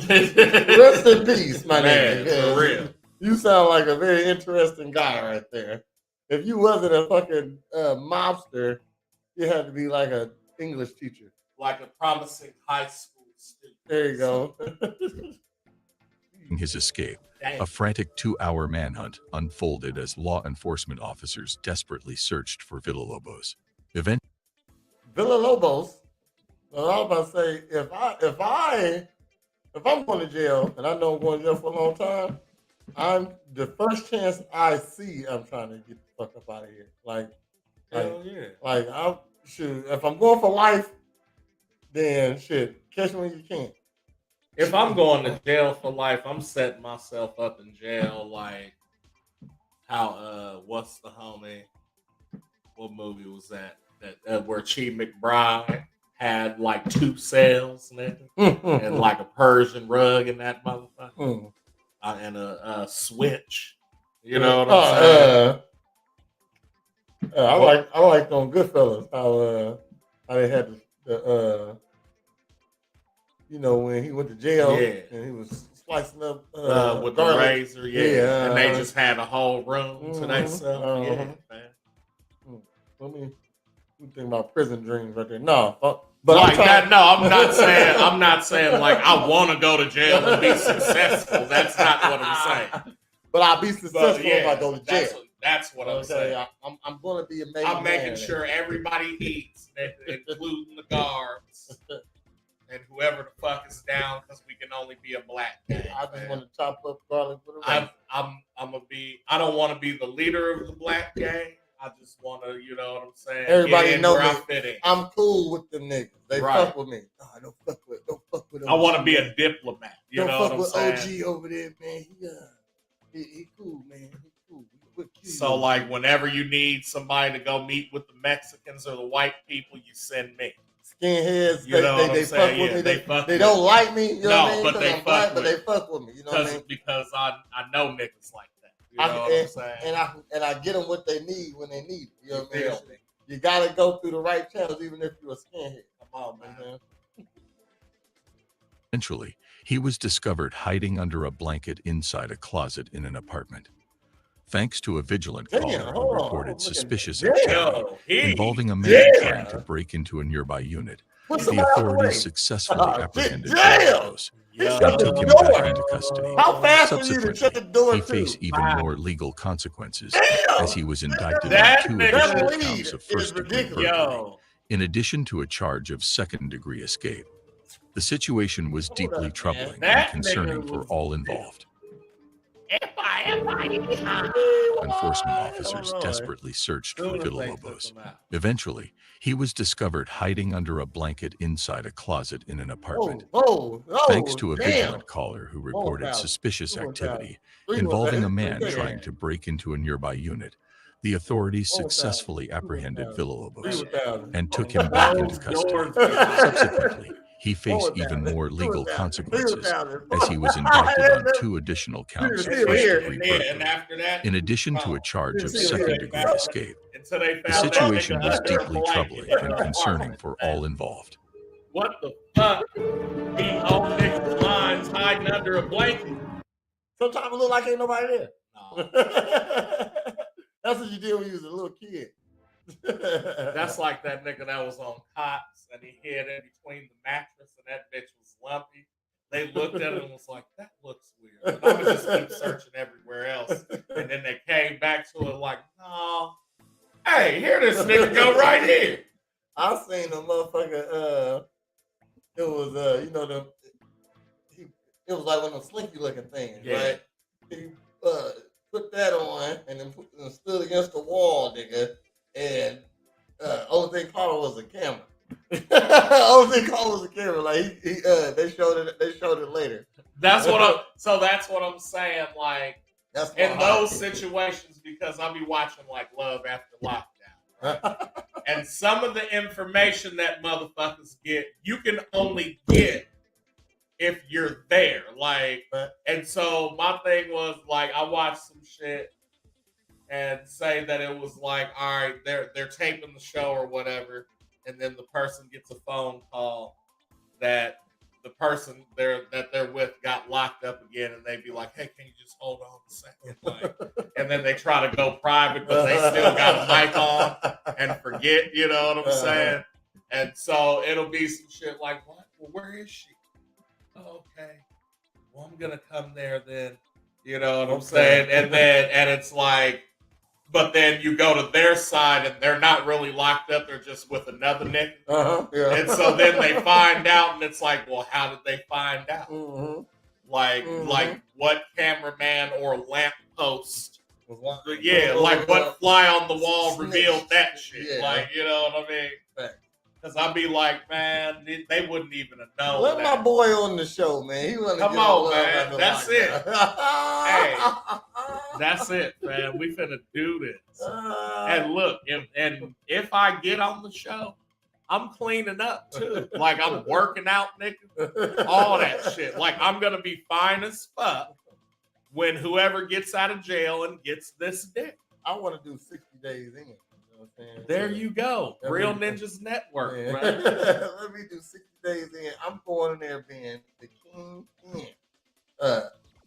S3: they just said?
S2: Rest in peace, my
S3: Man,
S2: nigga.
S3: for real.
S2: You sound like a very interesting guy right there. If you wasn't a fucking mobster, you had to be like an English teacher.
S3: Like a promising high school student.
S2: There you go.
S4: his escape, a frantic 2-hour manhunt unfolded as law enforcement officers desperately searched for Villalobos.
S2: Villalobos. Well, I was about to say, if I'm going to jail, and I know I'm going to jail for a long time, the first chance I see, I'm trying to get the fuck up out of here.
S3: Hell yeah.
S2: Like if I'm going for life, then shit, catch me when you can.
S3: If I'm going to jail for life, I'm setting myself up in jail like how what's the homie? What movie was that? That where Chief McBride had like 2 cells, nigga, and like a Persian rug in that motherfucker, and a switch. You know what I'm saying?
S2: I like on Goodfellas how they had the when he went to jail and he was slicing up
S3: with
S2: garlic.
S3: the razor, and they just had a whole room to themselves. Yeah, man.
S2: Let me think about prison dreams right there. No, but
S3: like that. No, I'm not saying like I want to go to jail and be successful. That's not what I'm saying.
S2: But I'll be successful if I go to jail.
S3: That's what I'm saying.
S2: I'm going to be amazing.
S3: I'm making sure everybody eats, including the guards and whoever the fuck is down, because we can only be a black gang.
S2: I just want to chop up garlic with a
S3: I don't want to be the leader of the black gang. I just want to, you know what I'm saying?
S2: Everybody know me.
S3: I fit in.
S2: I'm cool with them niggas. They fuck with me. No, don't fuck with. OG.
S3: I want to be a diplomat. You know what I'm saying?
S2: Don't fuck with OG over there, man. He cool, man. He cool.
S3: So, like, whenever you need somebody to go meet with the Mexicans or the white people, you send me.
S2: Skinheads,
S3: you know
S2: they fuck with me. They don't like me. You know what I mean?
S3: But they
S2: fuck with me. You know what I mean?
S3: Because I know niggas like that. You know what I'm saying?
S2: And I get them what they need when they need it. You know what I mean? You gotta go through the right channels, even if you're a skinhead. Come on, man.
S4: Eventually, he was discovered hiding under a blanket inside a closet in an apartment. Thanks to a vigilant caller who reported suspicious activity involving a man trying to break into a nearby unit, the authorities successfully apprehended Villalobos and took him back into custody. Subsequently, he faced even more legal consequences as he was indicted on 2 additional counts of first-degree burglary, in addition to a charge of second-degree escape. The situation was deeply troubling and concerning for all involved. Enforcement officers desperately searched for Villalobos. Eventually, he was discovered hiding under a blanket inside a closet in an apartment. Thanks to a vigilant caller who reported suspicious activity involving a man trying to break into a nearby unit, the authorities successfully apprehended Villalobos and took him back into custody. Subsequently, he faced even more legal consequences as he was indicted on 2 additional counts of first-degree burglary, in addition to a charge of second-degree escape. The situation was deeply troubling and concerning for all involved.
S3: What the fuck? He all niggas lines hiding under a blanket.
S2: Sometimes it look like ain't nobody there. No. That's what you did when you was a little kid.
S3: That's like that nigga that was on cots and he hid in between the mattress and that bitch was lumpy. They looked at it and was like, that looks weird. But I'm gonna just keep searching everywhere else. And then they came back to it like, no. Hey, here this nigga go right here.
S2: I seen the motherfucker, it was it was like one of those slinky looking things, right? He put that on and then stood against the wall, nigga. And only thing called was a camera. Only thing called was a camera. Like they showed it later.
S3: That's what I'm saying. Like in those situations, because because I'll be watching like Love After Lockdown. Right? And some of the information that motherfuckers get, you can only get if you're there. Like, and so my thing was like, I watched some shit and say that it was like, all right, they're taping the show or whatever, and then the person gets a phone call that the person they're with got locked up again, and they'd be like, hey, can you just hold on a second? Like, and then they try to go private, but they still got a mic on and forget, you know what I'm saying? And so it'll be some shit like, what? Well, where is she? Oh, okay. Well, I'm gonna come there then. You know what I'm saying? And it's like, but then you go to their side and they're not really locked up. They're just with another nigga.
S2: Yeah.
S3: And so then they find out, and it's like, well, how did they find out?
S2: Mm-hmm.
S3: Like what cameraman or lamppost? Yeah, like what fly on the wall revealed that shit? Yeah. Like, you know what I mean? Because I'd be like, man, they wouldn't even have known.
S2: Let my boy on the show, man. He want to
S3: come on, man. That's it. Hey, that's it, man. We finna do this. And look, if I get on the show, I'm cleaning up too. Like I'm working out, nigga. All that shit. Like I'm gonna be fine as fuck when whoever gets out of jail and gets this dick.
S2: I want to do 60 days in.
S3: There you go. Real Ninjas Network, man.
S2: Let me do 60 days in. I'm going in there being the king in.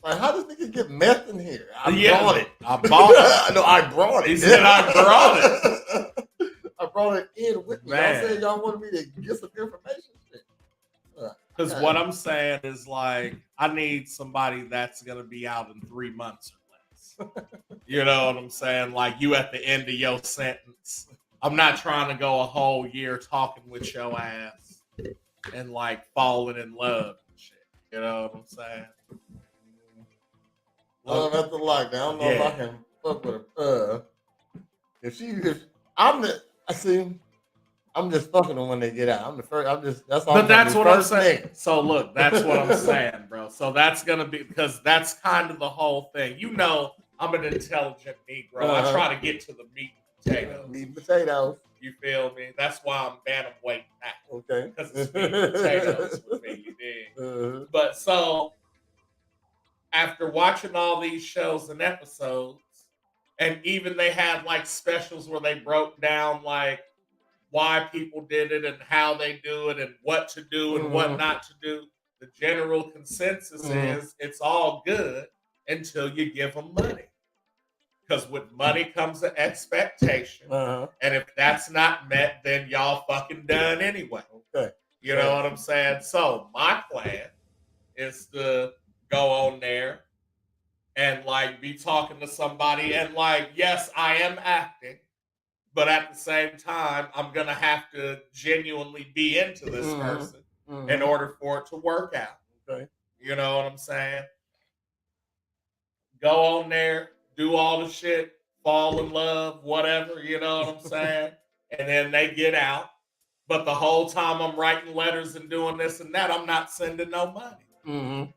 S2: Like, how does nigga get meth in here? I brought it.
S3: I bought it.
S2: No, I brought it.
S3: He said I brought it.
S2: I brought it in with me.
S3: Man.
S2: Y'all said y'all wanted me to get some information.
S3: Because what I'm saying is like, I need somebody that's going to be out in 3 months or less. You know what I'm saying? Like you at the end of your sentence. I'm not trying to go a whole year talking with your ass and like falling in love and shit. You know what I'm saying?
S2: Love after lockdown. I don't know if I can fuck with her. I'm just fucking them when they get out. That's all.
S3: But that's what I'm saying. So look, that's what I'm saying, bro. So that's gonna be, because that's kind of the whole thing. You know, I'm an intelligent Negro. I try to get to the meat and potatoes.
S2: Meat and potatoes.
S3: You feel me? That's why I'm bantamweight now.
S2: Okay.
S3: Because it's meat and potatoes with me, you dig? But so after watching all these shows and episodes, and even they had like specials where they broke down like why people did it and how they do it and what to do and what not to do. The general consensus is it's all good until you give them money. Because with money comes an expectation. And if that's not met, then y'all fucking done anyway.
S2: Okay.
S3: You know what I'm saying? So my plan is to go on there and like be talking to somebody and like, yes, I am acting. But at the same time, I'm going to have to genuinely be into this person in order for it to work out.
S2: Okay.
S3: You know what I'm saying? Go on there, do all the shit, fall in love, whatever, you know what I'm saying? And then they get out. But the whole time I'm writing letters and doing this and that, I'm not sending no money.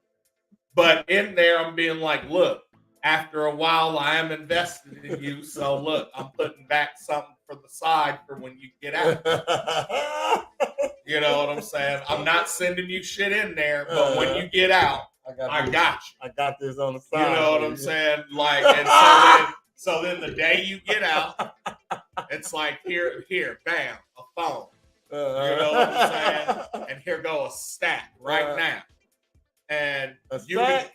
S3: But in there, I'm being like, look, after a while, I am invested in you. So look, I'm putting back something for the side for when you get out. You know what I'm saying? I'm not sending you shit in there, but when you get out, I got you.
S2: I got this on the side.
S3: You know what I'm saying? Like, and so then the day you get out, it's like here, bam, a phone. You know what I'm saying? And here go a stack right now. And you can,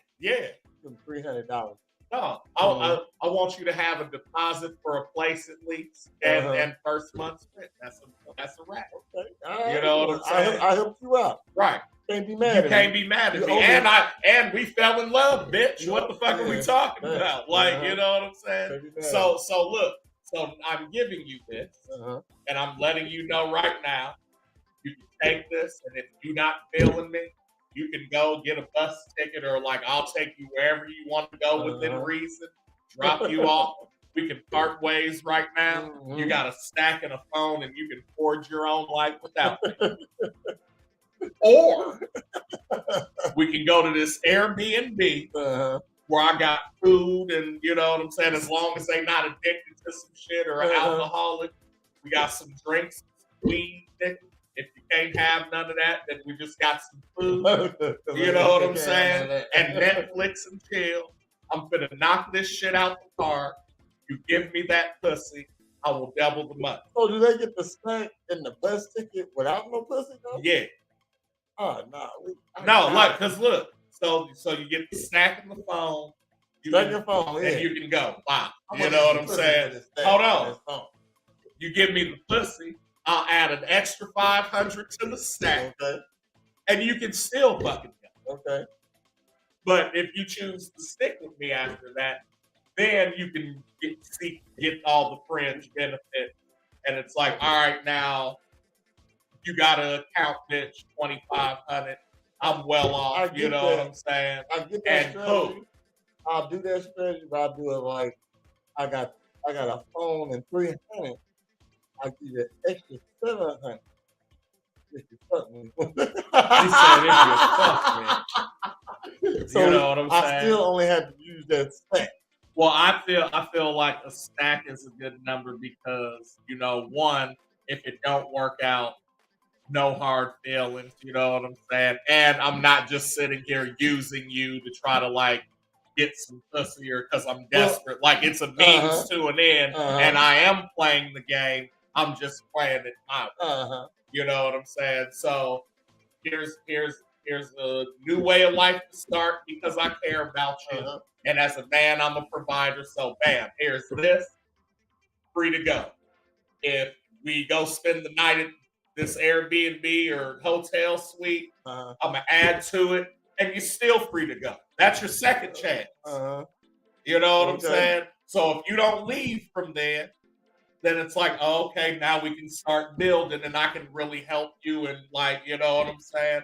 S2: $300.
S3: No, I want you to have a deposit for a place at least, and first month's rent. That's a wrap. Okay. You know what I'm saying?
S2: I helped you out.
S3: Right.
S2: Can't be mad.
S3: You can't be mad at me. And we fell in love, bitch. What the fuck are we talking about? Like, you know what I'm saying? So look. So I'm giving you this, and I'm letting you know right now. You can take this, and if you're not feeling me, you can go get a bus ticket, or like I'll take you wherever you want to go within reason. Drop you off. We can part ways right now. You got a stack and a phone, and you can forge your own life without me. Or we can go to this Airbnb where I got food and, you know what I'm saying, as long as they not addicted to some shit or alcoholic, we got some drinks, some weed. If you can't have none of that, then we just got some food. You know what I'm saying? And Netflix and chill. I'm finna knock this shit out the park. You give me that pussy, I will double the money.
S2: So do they get the snack and the bus ticket without no pussy though?
S3: Yeah.
S2: Oh no.
S3: Cause look, so you get the snack in the phone.
S2: Your phone,
S3: and you can go. Wow. You know what I'm saying? Hold on. You give me the pussy, I'll add an extra 500 to the snack.
S2: Okay.
S3: And you can still fucking go.
S2: Okay.
S3: But if you choose to stick with me after that, then you can get all the fringe benefits. And it's like, all right, now you gotta account, bitch, 2,500. I'm well off. You know what I'm saying?
S2: I get that strategy. I'll do that strategy, but I'll do it like I got a phone and 300. I'll give you an extra 700. If you fuck me.
S3: He said if you fuck me.
S2: So
S3: you know what I'm saying?
S2: I still only have to use that stack.
S3: Well, I feel like a stack is a good number because, you know, one, if it don't work out, no hard feelings, you know what I'm saying? And I'm not just sitting here using you to try to like get some pussy or because I'm desperate. Like it's a means to an end, and I am playing the game. I'm just playing it out. You know what I'm saying? So here's a new way of life to start because I care about you. And as a man, I'm a provider. So bam, here's this. Free to go. If we go spend the night at this Airbnb or hotel suite, I'm gonna add to it, and you're still free to go. That's your second chance. You know what I'm saying? So if you don't leave from there, then it's like, oh, okay, now we can start building, and I can really help you, and like, you know what I'm saying?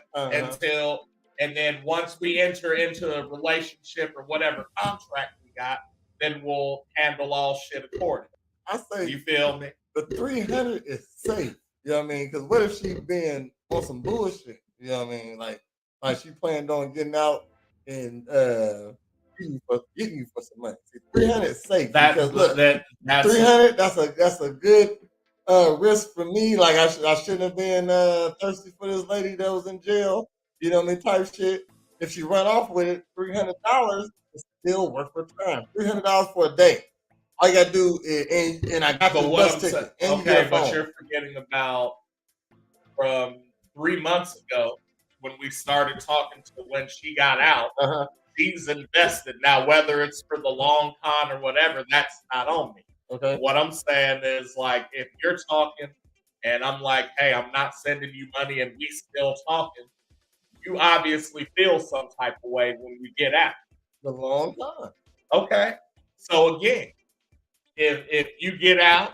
S3: And then once we enter into a relationship or whatever contract we got, then we'll handle all shit accordingly.
S2: I say,
S3: you feel me?
S2: The 300 is safe. You know what I mean? Because what if she been on some bullshit? You know what I mean? Like she planned on getting out and getting you for some money. See, 300 is safe. Because look, that's 300. That's a good risk for me. Like I shouldn't have been thirsty for this lady that was in jail. You know what I mean? Type shit. If she run off with it, $300 is still worth her time. $300 for a day. All you gotta do is, and I got the bus ticket.
S3: Okay, but you're forgetting about from 3 months ago when we started talking to when she got out. She's invested. Now, whether it's for the long con or whatever, that's not on me.
S2: Okay.
S3: What I'm saying is, like, if you're talking and I'm like, hey, I'm not sending you money and we still talking, you obviously feel some type of way when we get out.
S2: The long con.
S3: Okay. So again, if you get out,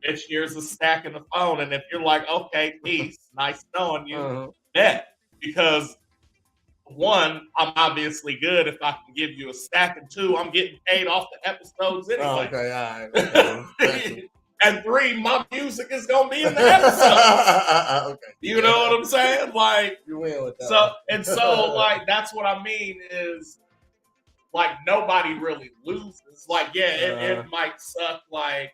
S3: bitch, here's a stack in the phone. And if you're like, okay, peace, nice knowing you, because one, I'm obviously good if I can give you a stack, and two, I'm getting paid off the episodes anyway.
S2: Okay, all right.
S3: And three, my music is gonna be in the episode.
S2: Okay.
S3: You know what I'm saying? Like,
S2: you win with that.
S3: So like that's what I mean is, like, nobody really loses. Like, it might suck, like,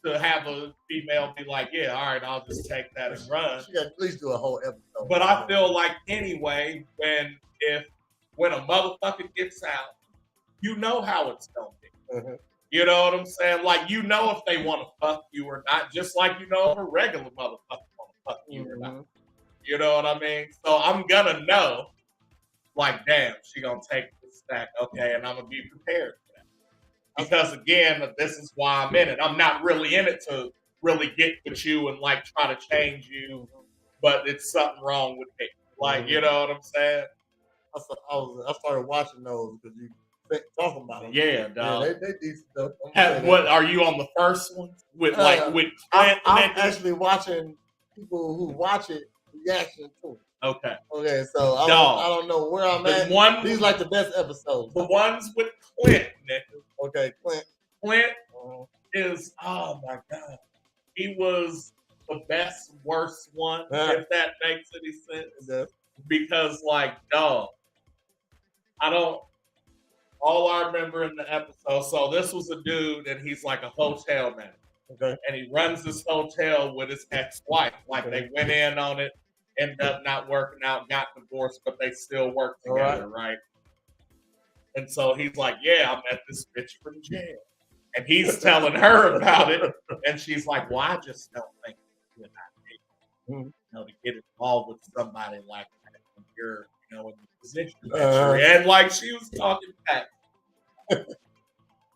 S3: to have a female be like, yeah, all right, I'll just take that and run.
S2: She got to at least do a whole episode.
S3: But I feel like anyway, when a motherfucker gets out, you know how it's gonna be. You know what I'm saying? Like, you know if they want to fuck you or not, just like you know if a regular motherfucker want to fuck you or not. You know what I mean? So I'm gonna know, like, damn, she gonna take stack, okay, and I'm gonna be prepared for that. Because again, this is why I'm in it. I'm not really in it to really get with you and like try to change you, but it's something wrong with me. Like, you know what I'm saying?
S2: I started watching those because you talking about them.
S3: Yeah, dog.
S2: Yeah, they decent stuff.
S3: What are you on the first one with with Clint?
S2: I'm actually watching people who watch it reaction to it.
S3: Okay,
S2: so I don't know where I'm at. These like the best episodes.
S3: The ones with Clint, nigga.
S2: Okay,
S3: Clint is, oh my God. He was the best, worst one, if that makes any sense. Because, like, dog, all I remember in the episode. So this was a dude, and he's like a hotel manager.
S2: Okay.
S3: And he runs this hotel with his ex-wife. Like they went in on it, ended up not working out, got divorced, but they still work together, right? And so he's like, "Yeah, I met this bitch from jail," and he's telling her about it, and she's like, "Well, I just don't think you're not able, to get involved with somebody like that when you're, in the position that you're in." And like she was talking back.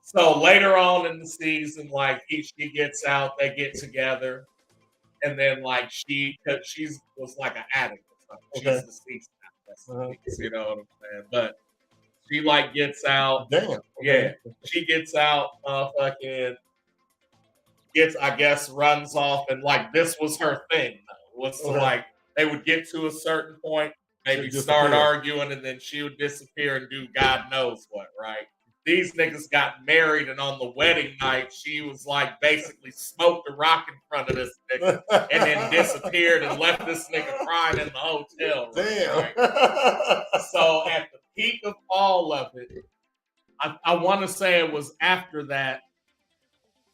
S3: So later on in the season, like she gets out, they get together, and then like she was like an addict or something. She's deceased now. You know what I'm saying? But she like gets out.
S2: Damn.
S3: Yeah. She gets out, fucking gets, I guess, runs off, and like this was her thing though. Was to like they would get to a certain point, maybe start arguing, and then she would disappear and do God knows what, right? These niggas got married, and on the wedding night, she was like basically smoked a rock in front of this nigga and then disappeared and left this nigga crying in the hotel room.
S2: Damn.
S3: Right? So at the peak of all of it, I want to say it was after that,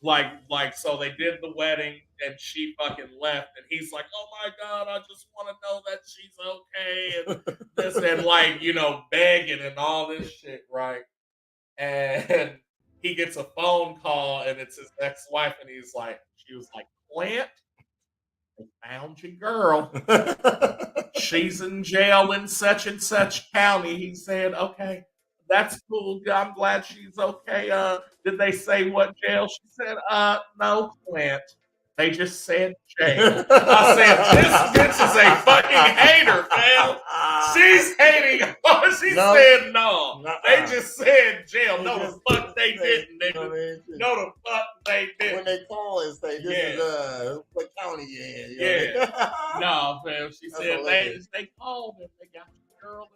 S3: like so they did the wedding and she fucking left, and he's like, "Oh my God, I just want to know that she's okay," and this and like, begging and all this shit, right? And he gets a phone call, and it's his ex-wife, and she was like, "Clint, they found your girl. She's in jail in such and such county." He said, "Okay, that's cool. I'm glad she's okay. Did they say what jail?" She said, "No, Clint. They just said jail." I said, "This bitch is a fucking hater, man. She's hating." She said, "No. They just said jail." No, the fuck they didn't, nigga. No, the fuck they didn't.
S2: When they call and say, "This is what county you in?"
S3: Yeah. No, fam. She said they called and they got the girl.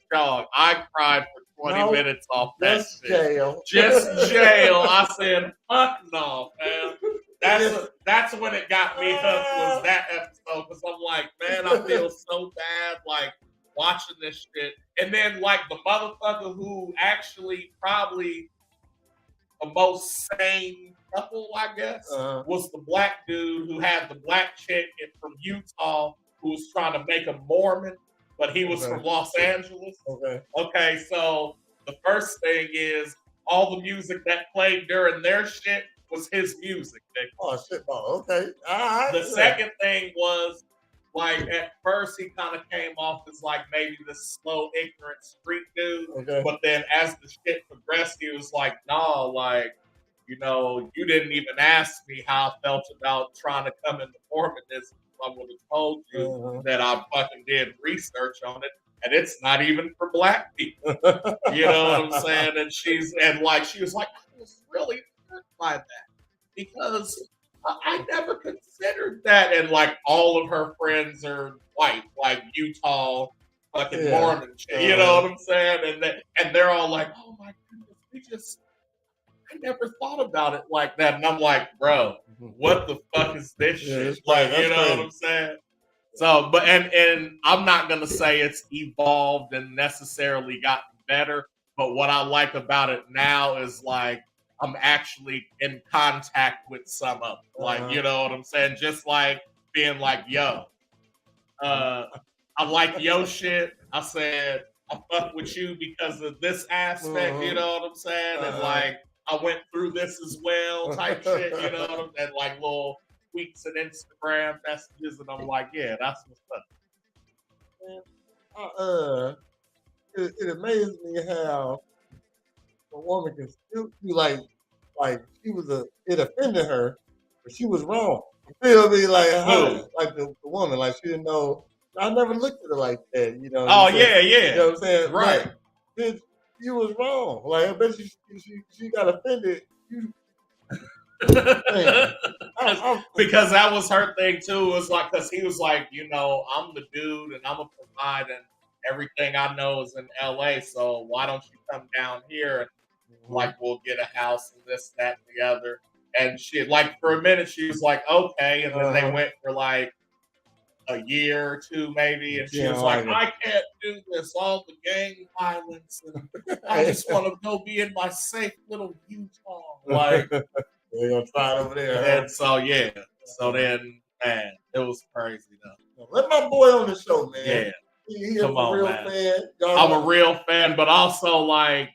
S3: Dog, I cried for 20 minutes off that shit.
S2: Jail.
S3: Just jail. I said, "Fuck no, man." That's when it got me hooked, was that episode, because I'm like, man, I feel so bad, like, watching this shit. And then, like, the motherfucker who actually probably the most sane couple, I guess, was the black dude who had the black chick from Utah who was trying to make him Mormon, but he was from Los Angeles. Okay, so the first thing is all the music that played during their shit was his music.
S2: Oh shit! Oh, okay. All right.
S3: The second thing was, like, at first he kind of came off as like maybe this slow, ignorant street dude, but then as the shit progressed, he was like, "No, like, you didn't even ask me how I felt about trying to come into Mormonism. I would have told you that I fucking did research on it, and it's not even for black people." You know what I'm saying? And she was like, "I was really hurt by that because I never considered that." And like all of her friends are white, like Utah fucking Mormon shit. You know what I'm saying? And they're all like, "Oh my goodness, I never thought about it like that." And I'm like, "Bro, what the fuck is this shit?" Like, you know what I'm saying? So, but and I'm not gonna say it's evolved and necessarily gotten better, but what I like about it now is like I'm actually in contact with some of them. Like, you know what I'm saying? Just like being like, "Yo, I like your shit." I said, "I fuck with you because of this aspect," you know what I'm saying? And like, I went through this as well, type shit, you know what I'm saying? And like little tweets and Instagram messages, and I'm like, "Yeah, that's what's up."
S2: It amazes me how a woman can still be like she was it offended her, but she was wrong. You feel me? Like her, like the woman, like she didn't know. I never looked at her like that, you know.
S3: Oh,
S2: yeah.
S3: yeah.
S2: You know what I'm saying?
S3: Right.
S2: Bitch, you was wrong. Like I bet she got offended.
S3: Because that was her thing too. It was like, because he was like, "I'm the dude and I'm a provide, and everything I know is in LA. So why don't you come down here and like we'll get a house and this, that, and the other." And she, like, for a minute she was like, "Okay," and then they went for like a year or two, maybe, and she
S2: Yeah,
S3: was like,
S2: like
S3: "I can't do this, all the gang violence, and I just want to go be in my safe little Utah." Like,
S2: They're gonna try it over there.
S3: and so then, man, it was crazy though.
S2: Let my boy on the show, man.
S3: Yeah,
S2: He's
S3: come
S2: a
S3: on,
S2: real
S3: man.
S2: fan.
S3: I'm a real fan, but also like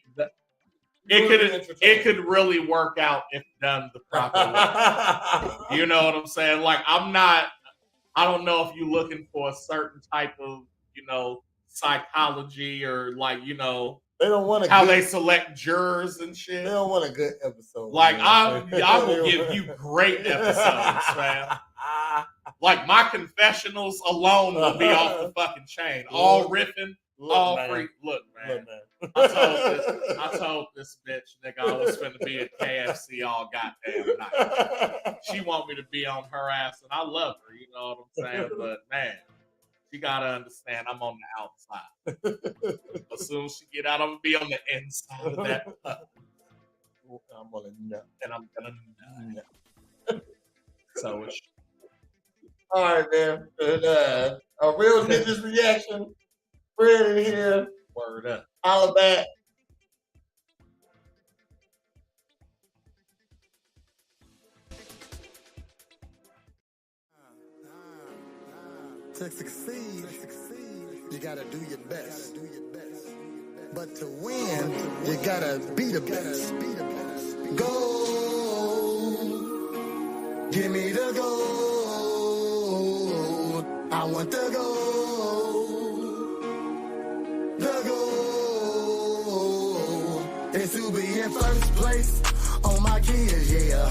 S3: it could really work out if done the proper way. You know what I'm saying? Like I don't know if you're looking for a certain type of, psychology or like,
S2: they don't want
S3: how they select jurors and shit.
S2: They don't want a good episode.
S3: Like
S2: man.
S3: I will give you great episodes, man. Like my confessionals alone will be off the fucking chain. All riffing, all free. Look, man. I told this bitch nigga I was finna be at KFC all goddamn night. She want me to be on her ass, and I love her. You know what I'm saying? But man, she gotta understand I'm on the outside. As soon as she get out, I'm gonna be on the inside of that.
S2: I'm gonna nut,
S3: and I'm gonna nut. So it's
S2: all right, man. A real ninja's reaction. Fred in here.
S3: Word up.
S2: Holla back.
S1: To succeed, you gotta do your best. But to win, you gotta be the best. Go, give me the goal. I want the goal. The goal is to be in first place on my kids, yeah.